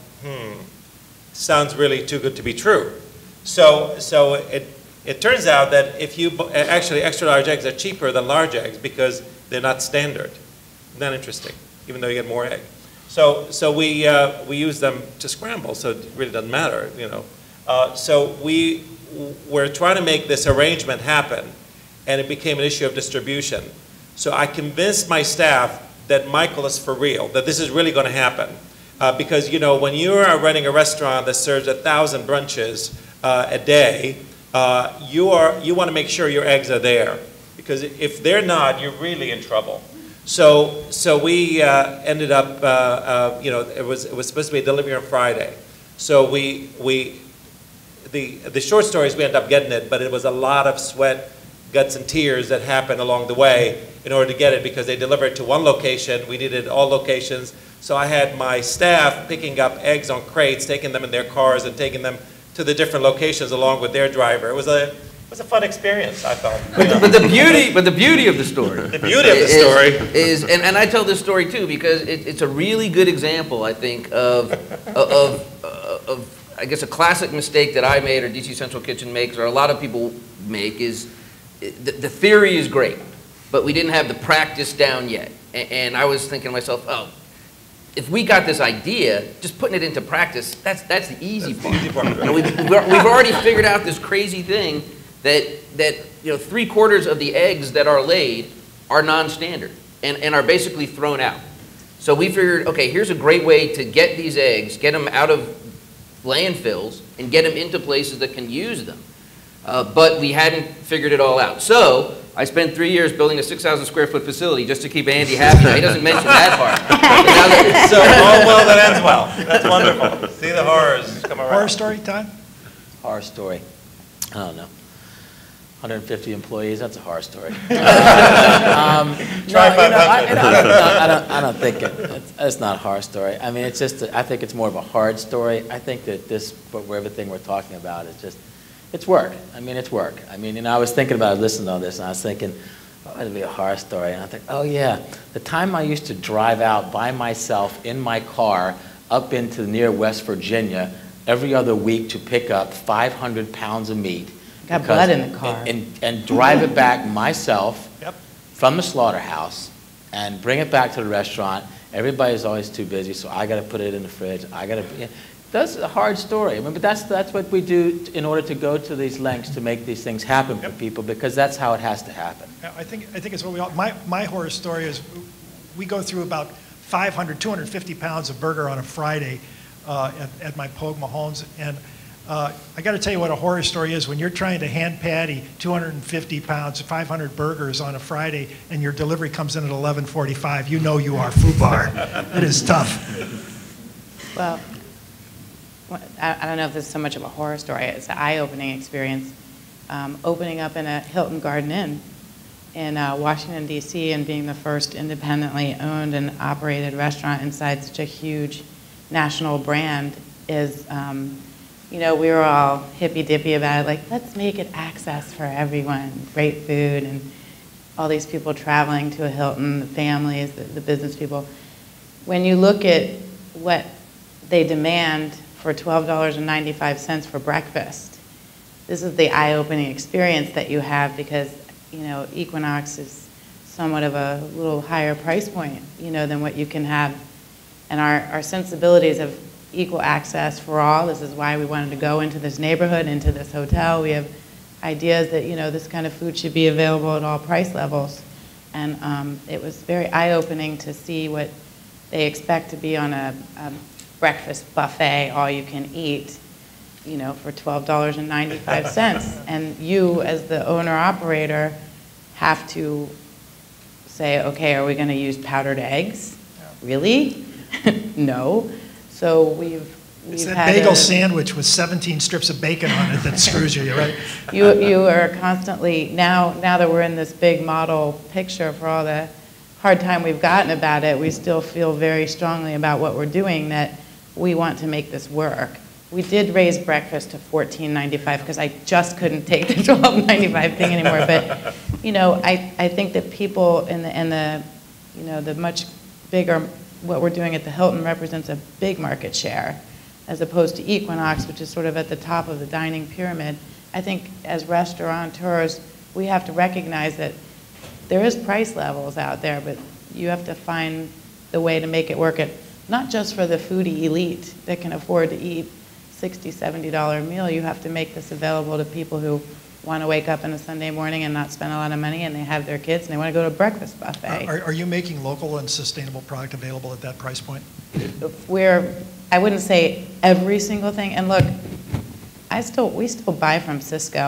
sounds really too good to be true. So it turns out that if you actually extra large eggs are cheaper than large eggs because they're not standard. Isn't that interesting? Even though you get more egg. So we use them to scramble, so it really doesn't matter, So we're trying to make this arrangement happen, and it became an issue of distribution. So I convinced my staff that Michael is for real, that this is really going to happen. Because when you're running a restaurant that serves 1,000 brunches a day, you want to make sure your eggs are there, because if they're not, you're really in trouble. So we ended up, it was supposed to be a delivery on Friday. So the short story is we ended up getting it, but it was a lot of sweat, guts, and tears that happened along the way in order to get it, because they delivered it to one location. We needed all locations. So I had my staff picking up eggs on crates, taking them in their cars, and taking them to the different locations along with their driver. It was a fun experience, I thought. But the beauty of the story. The beauty of the story is, and I tell this story too because it's a really good example, I think, of I guess a classic mistake that I made, or DC Central Kitchen makes, or a lot of people make, is the theory is great, but we didn't have the practice down yet. And I was thinking to myself, if we got this idea, just putting it into practice, that's the easy part. We've already figured out this crazy thing that 3/4 of the eggs that are laid are non-standard and are basically thrown out. So we figured, okay, here's a great way to get these eggs, get them out of landfills, and get them into places that can use them. But we hadn't figured it all out. So I spent 3 years building a 6,000 square foot facility just to keep Andy happy. Now, he doesn't mention that part. So all well that ends well. That's wonderful. See the horrors come around. Horror story time? Horror story. I don't know. 150 employees, that's a horror story. Try 500. I don't think it's not a horror story. I mean, it's just, I think it's more of a hard story. I think that everything we're talking about is just, it's work. I mean, it's work. I mean, I was thinking about listening to all this, and I was thinking, oh, it'd be a horror story. And I think, oh yeah, the time I used to drive out by myself in my car up into near West Virginia every other week to pick up 500 pounds of meat. Got blood in the car. And drive it back myself Yep. from the slaughterhouse and bring it back to the restaurant. Everybody's always too busy, so I got to put it in the fridge. That's a hard story. I mean, but that's what we do in order to go to these lengths to make these things happen for people, because that's how it has to happen. I think it's what we all, my horror story is we go through about 250 pounds of burger on a Friday at my Pogue Mahomes, and I got to tell you what a horror story is when you're trying to hand patty 250 pounds, 500 burgers on a Friday, and your delivery comes in at 11:45. You know you are FUBAR. It is tough. Well, I don't know if this is so much of a horror story. It's an eye-opening experience. Opening up in a Hilton Garden Inn in Washington, D.C., and being the first independently owned and operated restaurant inside such a huge national brand is, we were all hippy-dippy about it, like, let's make it access for everyone, great food, and all these people traveling to a Hilton, the families, the business people. When you look at what they demand for $12.95 for breakfast, this is the eye-opening experience that you have because, Equinox is somewhat of a little higher price point, than what you can have. And our sensibilities of equal access for all. This is why we wanted to go into this neighborhood, into this hotel. We have ideas that, this kind of food should be available at all price levels. And it was very eye-opening to see what they expect to be on a breakfast buffet, all you can eat, for $12.95. And you, as the owner-operator, have to say, okay, are we going to use powdered eggs? Really? No. So we've It's that had bagel sandwich with 17 strips of bacon on it that screws you, right? You are constantly, now that we're in this big model picture for all the hard time we've gotten about it, we still feel very strongly about what we're doing, that we want to make this work. We did raise breakfast to $14.95 because I just couldn't take the $12.95 thing anymore. But, I think that people in the much bigger, what we're doing at the Hilton represents a big market share, as opposed to Equinox, which is sort of at the top of the dining pyramid. I think as restaurateurs, we have to recognize that there is price levels out there, but you have to find the way to make it work, not just for the foodie elite that can afford to eat $60, $70 meal. You have to make this available to people who want to wake up on a Sunday morning and not spend a lot of money, and they have their kids and they want to go to a breakfast buffet. Are you making local and sustainable product available at that price point? I wouldn't say every single thing. And look, we still buy from Cisco.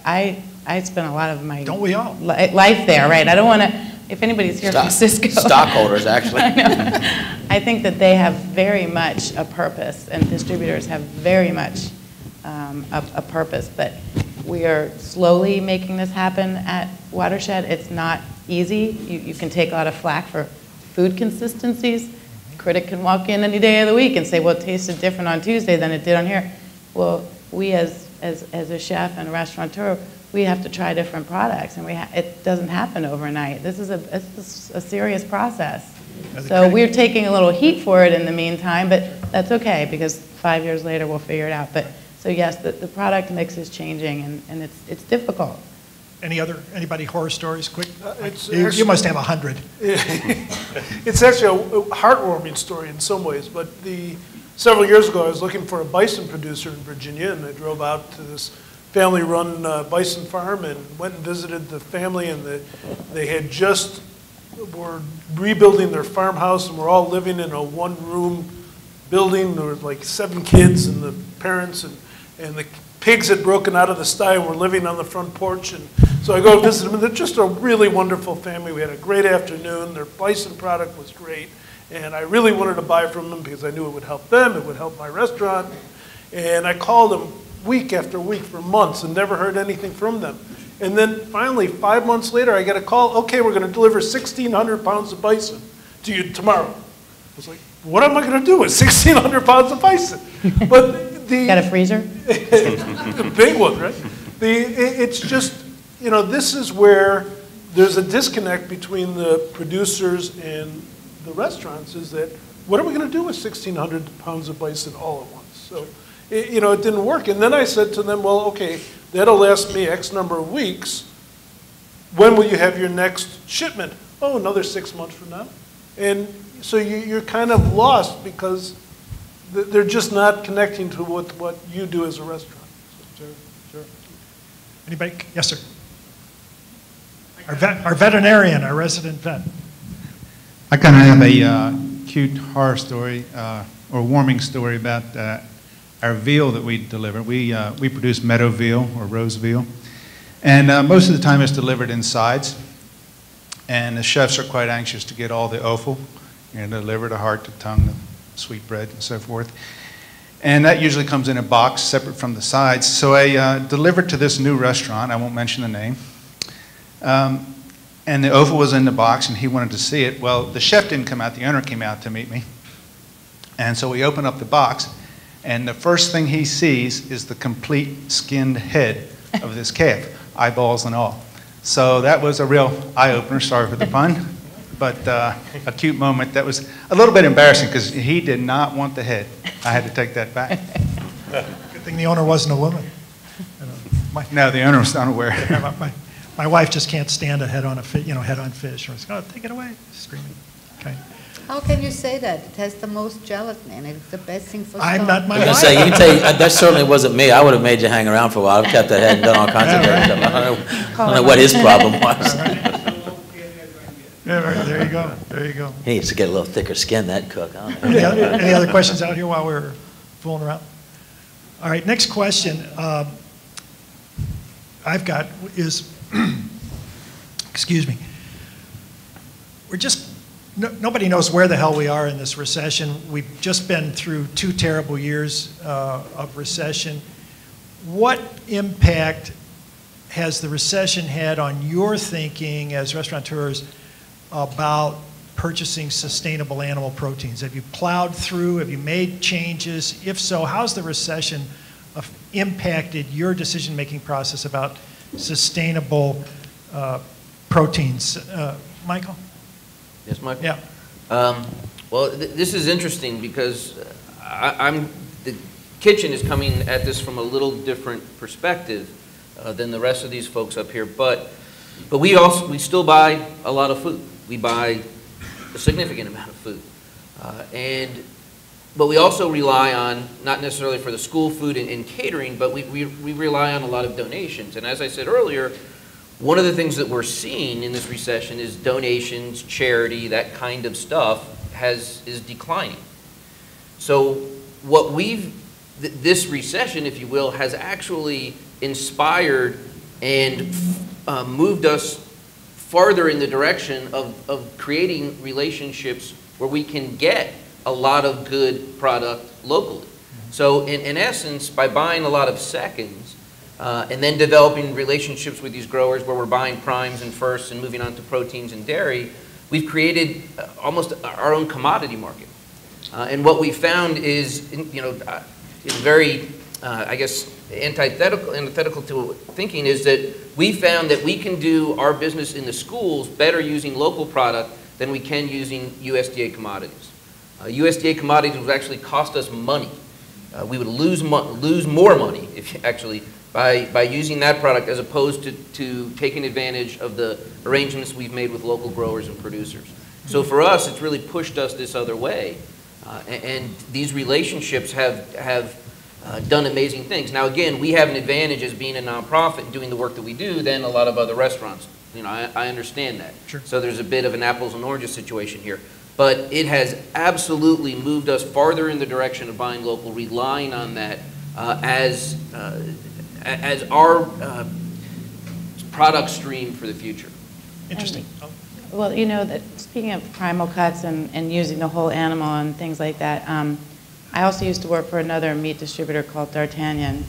I spend a lot of my Don't we all? Life there, right? I don't want to, if anybody's here from Cisco. Stockholders, actually. I know. I think that they have very much a purpose, and distributors have very much a purpose. But we are slowly making this happen at Watershed. It's not easy. You can take a lot of flack for food consistencies. Critic can walk in any day of the week and say, well, it tasted different on Tuesday than it did on here. Well, we as a chef and a restaurateur, we have to try different products, and it doesn't happen overnight. This is a serious process. So we're taking a little heat for it in the meantime, but that's okay, because 5 years later we'll figure it out. But so yes, the product mix is changing, and it's difficult. Anybody horror stories? Quick. You must have 100. It's actually a heartwarming story in some ways, but several years ago I was looking for a bison producer in Virginia, and I drove out to this family-run bison farm and went and visited the family, and they had just were rebuilding their farmhouse and were all living in a one-room building. There were like 7 kids and the parents, and the pigs had broken out of the sty and were living on the front porch. And so I go visit them, and they're just a really wonderful family. We had a great afternoon. Their bison product was great, and I really wanted to buy from them because I knew it would help them, it would help my restaurant. And I called them week after week for months and never heard anything from them. And then finally, 5 months later, I get a call, okay, we're going to deliver 1,600 pounds of bison to you tomorrow. I was like, what am I going to do with 1,600 pounds of bison? But Got a freezer? a big one, right? It's just, you know, this is where there's a disconnect between the producers and the restaurants, is that what are we going to do with 1,600 pounds of bison all at once? So, you know, it didn't work. And then I said to them, well, okay, that'll last me X number of weeks. When will you have your next shipment? Oh, another 6 months from now. And so you're kind of lost because they're just not connecting to what you do as a restaurant. Sure, sure. Anybody? Yes, sir. Our veterinarian, our resident vet. I kind of have a cute horror story or warming story about our veal that we deliver. We produce meadow veal or rose veal, and most of the time it's delivered in sides. And the chefs are quite anxious to get all the offal, you know, the liver, the heart, the tongue, the sweetbread, and so forth. And that usually comes in a box separate from the sides. So I delivered to this new restaurant. I won't mention the name. And the offal was in the box, and he wanted to see it. Well, the chef didn't come out. The owner came out to meet me. And so we opened up the box, and the first thing he sees is the complete skinned head of this calf, eyeballs and all. So that was a real eye-opener, sorry for the pun, but a cute moment. That was a little bit embarrassing because he did not want the head. I had to take that back. Good thing the owner wasn't a woman. No, the owner was unaware. My wife just can't stand a head on fish. She's like, oh, take it away, screaming. Okay. How can you say that? It has the most gelatin in it. It's the best thing for I'm not my I was wife. gonna say, you can tell you, that certainly wasn't me. I would have made you hang around for a while. I've kept that head and done all kinds of great stuff. I don't know what his problem was. Yeah, right, there you go. There you go. He needs to get a little thicker skin, that cook. I don't know. Any other questions out here while we're fooling around? All right, next question I've got is, excuse me, we're just, nobody knows where the hell we are in this recession. We've just been through 2 terrible years of recession. What impact has the recession had on your thinking as restaurateurs about purchasing sustainable animal proteins? Have you plowed through? Have you made changes? If so, how's the recession impacted your decision-making process about sustainable proteins? Michael? Yes, Michael? Yeah. Well, this is interesting because the kitchen is coming at this from a little different perspective than the rest of these folks up here, but we still buy a lot of food. We buy a significant amount of food, but we also rely on, not necessarily for the school food and catering, but we rely on a lot of donations. And as I said earlier, one of the things that we're seeing in this recession is donations, charity, that kind of stuff is declining. So what this recession, if you will, has actually inspired and moved us farther in the direction of creating relationships where we can get a lot of good product locally. So in essence, by buying a lot of seconds, and then developing relationships with these growers where we're buying primes and firsts and moving on to proteins and dairy, we've created almost our own commodity market. And what we found is, is very, I guess, antithetical to thinking, is that we found that we can do our business in the schools better using local product than we can using USDA commodities. USDA commodities would actually cost us money. We would lose more money by using that product as opposed to taking advantage of the arrangements we've made with local growers and producers. So for us, it's really pushed us this other way. And these relationships have done amazing things. Now, again, we have an advantage as being a nonprofit and doing the work that we do than a lot of other restaurants. You know, I understand that. Sure. So there's a bit of an apples and oranges situation here. But it has absolutely moved us farther in the direction of buying local, relying on that as our product stream for the future. Interesting. Well, you know, that speaking of primal cuts and using the whole animal and things like that, I also used to work for another meat distributor called D'Artagnan.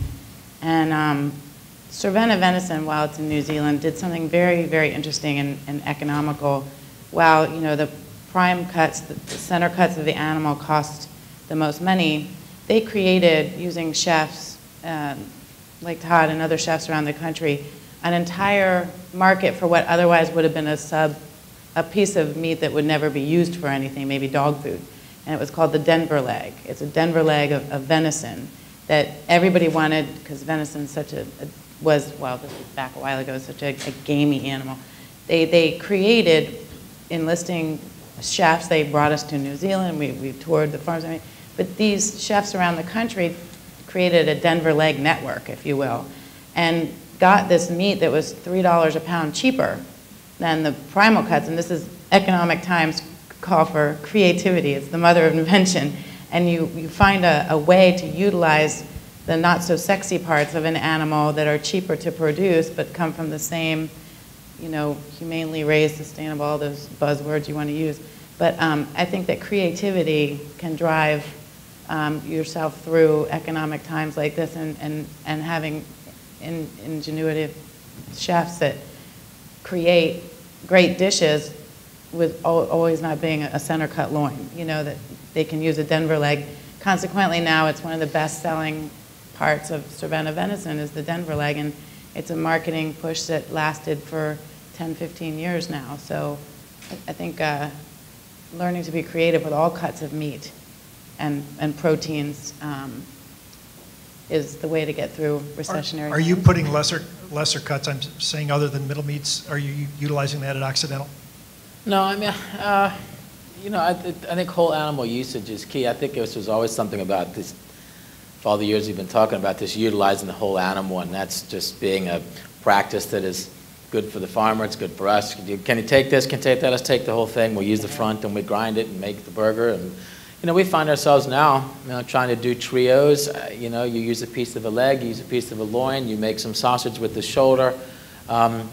And Cervena venison, while it's in New Zealand, did something very, very interesting and economical. While, you know, the prime cuts, the center cuts of the animal cost the most money, they created, using chefs like Todd and other chefs around the country, an entire market for what otherwise would have been a piece of meat that would never be used for anything, maybe dog food. And it was called the Denver leg. It's a Denver leg of venison that everybody wanted, because venison well, this was back a while ago, such a gamey animal. They created, enlisting chefs, they brought us to New Zealand, we toured the farms, but these chefs around the country created a Denver leg network, if you will, and got this meat that was $3 a pound cheaper than the primal cuts. And this is economic times call for creativity. It's the mother of invention. And you find a way to utilize the not so sexy parts of an animal that are cheaper to produce but come from the same, you know, humanely raised, sustainable, all those buzzwords you want to use. But I think that creativity can drive yourself through economic times like this, and having ingenuitive chefs that create great dishes with always not being a center cut loin, you know, that they can use a Denver leg. Consequently, now it's one of the best selling parts of Cervena venison is the Denver leg, and it's a marketing push that lasted for 10, 15 years now. So I think learning to be creative with all cuts of meat and proteins is the way to get through recessionary. Are you putting lesser cuts, I'm saying, other than middle meats? Are you utilizing that at Occidental? No, I mean, you know, I think whole animal usage is key. I think this was always something about this, for all the years we've been talking about this, utilizing the whole animal, and that's just being a practice that is good for the farmer, it's good for us. Can you take this, can you take that, let's take the whole thing, we'll use the front and we grind it and make the burger. And you know, we find ourselves now, you know, trying to do trios. You know, you use a piece of a leg, you use a piece of a loin, you make some sausage with the shoulder. I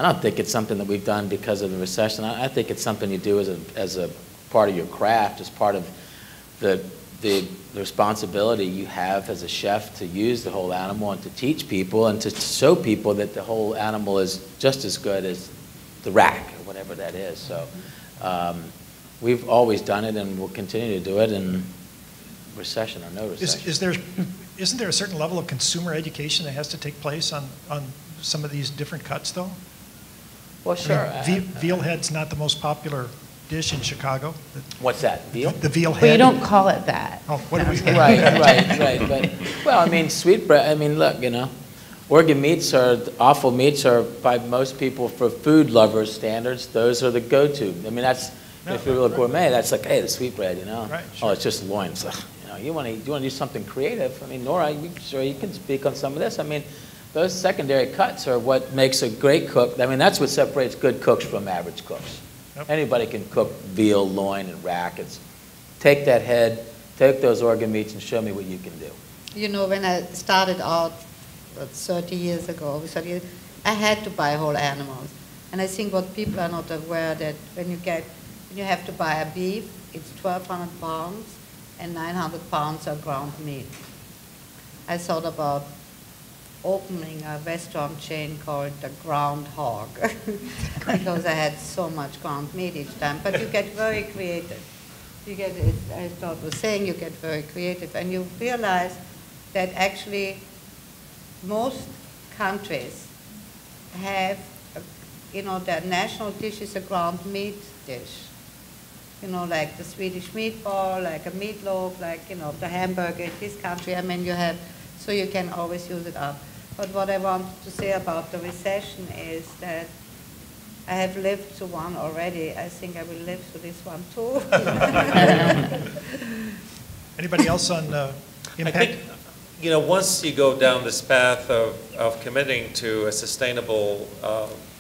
don't think it's something that we've done because of the recession. I think it's something you do as a part of your craft, as part of the responsibility you have as a chef to use the whole animal and to teach people and to show people that the whole animal is just as good as the rack or whatever that is. So we've always done it and we'll continue to do it in recession or no recession. Isn't there a certain level of consumer education that has to take place on some of these different cuts, though? Well, sure. Veal head's not the most popular dish in Chicago. What's that, veal? The veal head. Well, you don't call it that. Oh, what do we? Right. But, well, I mean, sweetbread, I mean, look, you know, organ meats offal meats are, by most people, for food lovers standards, those are the go-to. I mean, that's, if you're a real gourmet, that's like, hey, the sweetbread, you know. Right, sure. Oh, it's just loins. You know, you want to do something creative. I mean, Nora, you can speak on some of this. I mean, those secondary cuts are what makes a great cook. I mean, that's what separates good cooks from average cooks. Yep. Anybody can cook veal, loin, and rack. It's take that head, take those organ meats, and show me what you can do. You know, when I started out 30 years ago, I had to buy whole animals. And I think what people are not aware that when you have to buy a beef, it's 1,200 pounds, and 900 pounds are ground meat. I thought about opening a restaurant chain called the Ground Hog because I had so much ground meat each time. But you get very creative. You get, as Todd was saying, you get very creative, and you realize that actually most countries have, you know, their national dish is a ground meat dish. You know, like the Swedish meatball, like a meatloaf, like, you know, the hamburger in this country. I mean, you have, so you can always use it up. But what I wanted to say about the recession is that I have lived through one already. I think I will live through this one too. Anybody else on impact? I think, you know, once you go down this path of committing to a sustainable,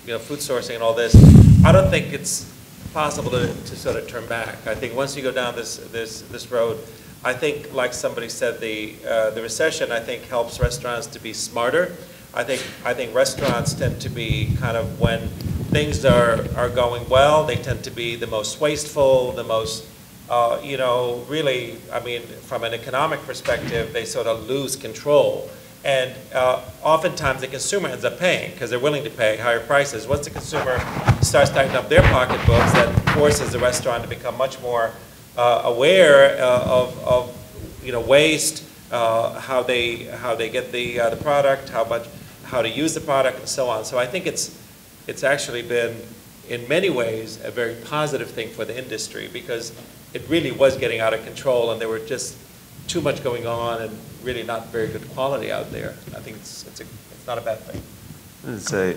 you know, food sourcing and all this, I don't think it's possible to sort of turn back. I think once you go down this road, I think, like somebody said, the recession, I think, helps restaurants to be smarter. I think restaurants tend to be kind of, when things are going well, they tend to be the most wasteful, the most, you know, really, I mean, from an economic perspective, they sort of lose control. And oftentimes the consumer ends up paying because they're willing to pay higher prices. Once the consumer starts tightening up their pocketbooks, that forces the restaurant to become much more aware of you know, waste, how they get the product, how to use the product, and so on. So I think it's actually been, in many ways, a very positive thing for the industry, because it really was getting out of control, and there were just too much going on and really not very good quality out there. I think it's not a bad thing. I'd say,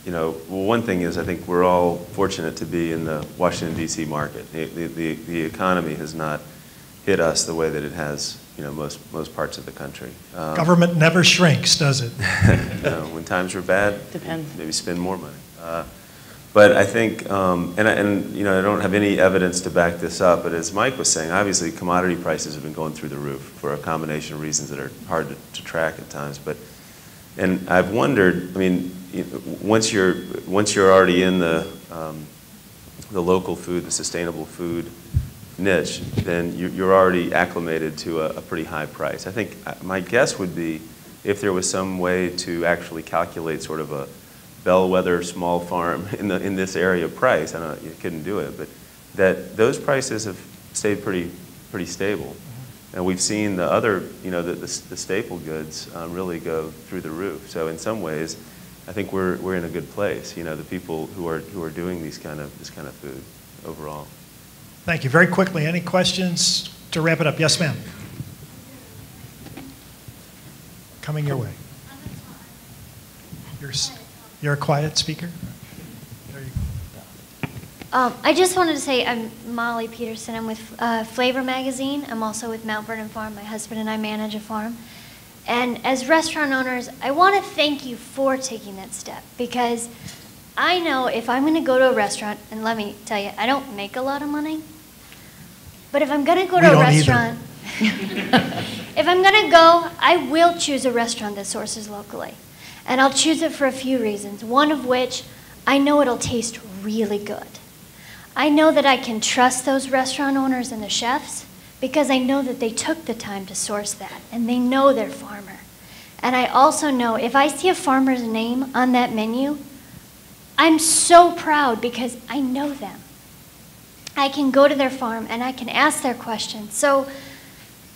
you know, well, one thing is, I think we're all fortunate to be in the Washington, D.C. market. The economy has not hit us the way that it has, you know, most parts of the country. Government never shrinks, does it? No, when times are bad, Depends. maybe spend more money. But I think, and you know, I don't have any evidence to back this up, but as Mike was saying, obviously commodity prices have been going through the roof for a combination of reasons that are hard to track at times. And I've wondered, I mean, once you're already in the local food, the sustainable food niche, then you're already acclimated to a pretty high price. I think my guess would be, if there was some way to actually calculate sort of a bellwether small farm in this area price, I don't know, you couldn't do it, but that those prices have stayed pretty stable. And we've seen the other, you know, the staple goods really go through the roof. So in some ways, I think we're in a good place. You know, the people who are doing this kind of food overall. Thank you. Very quickly, any questions to wrap it up? Yes, ma'am. Coming your way. You're a quiet speaker. There you go. I just wanted to say I'm Molly Peterson. I'm with Flavor Magazine. I'm also with Mount Vernon Farm. My husband and I manage a farm. And as restaurant owners, I want to thank you for taking that step, because I know if I'm going to go to a restaurant, and let me tell you, I don't make a lot of money, but if I'm going to go to a restaurant, if I'm going to go, I will choose a restaurant that sources locally. And I'll choose it for a few reasons, one of which, I know it'll taste really good. I know that I can trust those restaurant owners and the chefs because I know that they took the time to source that, and they know their farmer. And I also know if I see a farmer's name on that menu, I'm so proud because I know them. I can go to their farm and I can ask their questions. So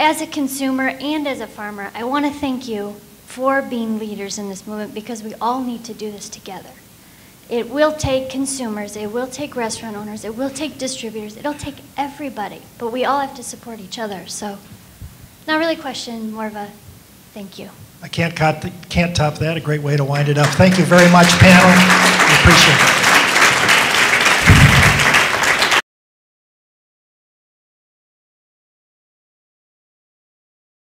as a consumer and as a farmer, I want to thank you for being leaders in this movement, because we all need to do this together. It will take consumers, it will take restaurant owners, it will take distributors, it'll take everybody, but we all have to support each other. So, not really a question, more of a thank you. I can't top that. A great way to wind it up. Thank you very much, panel. We appreciate it.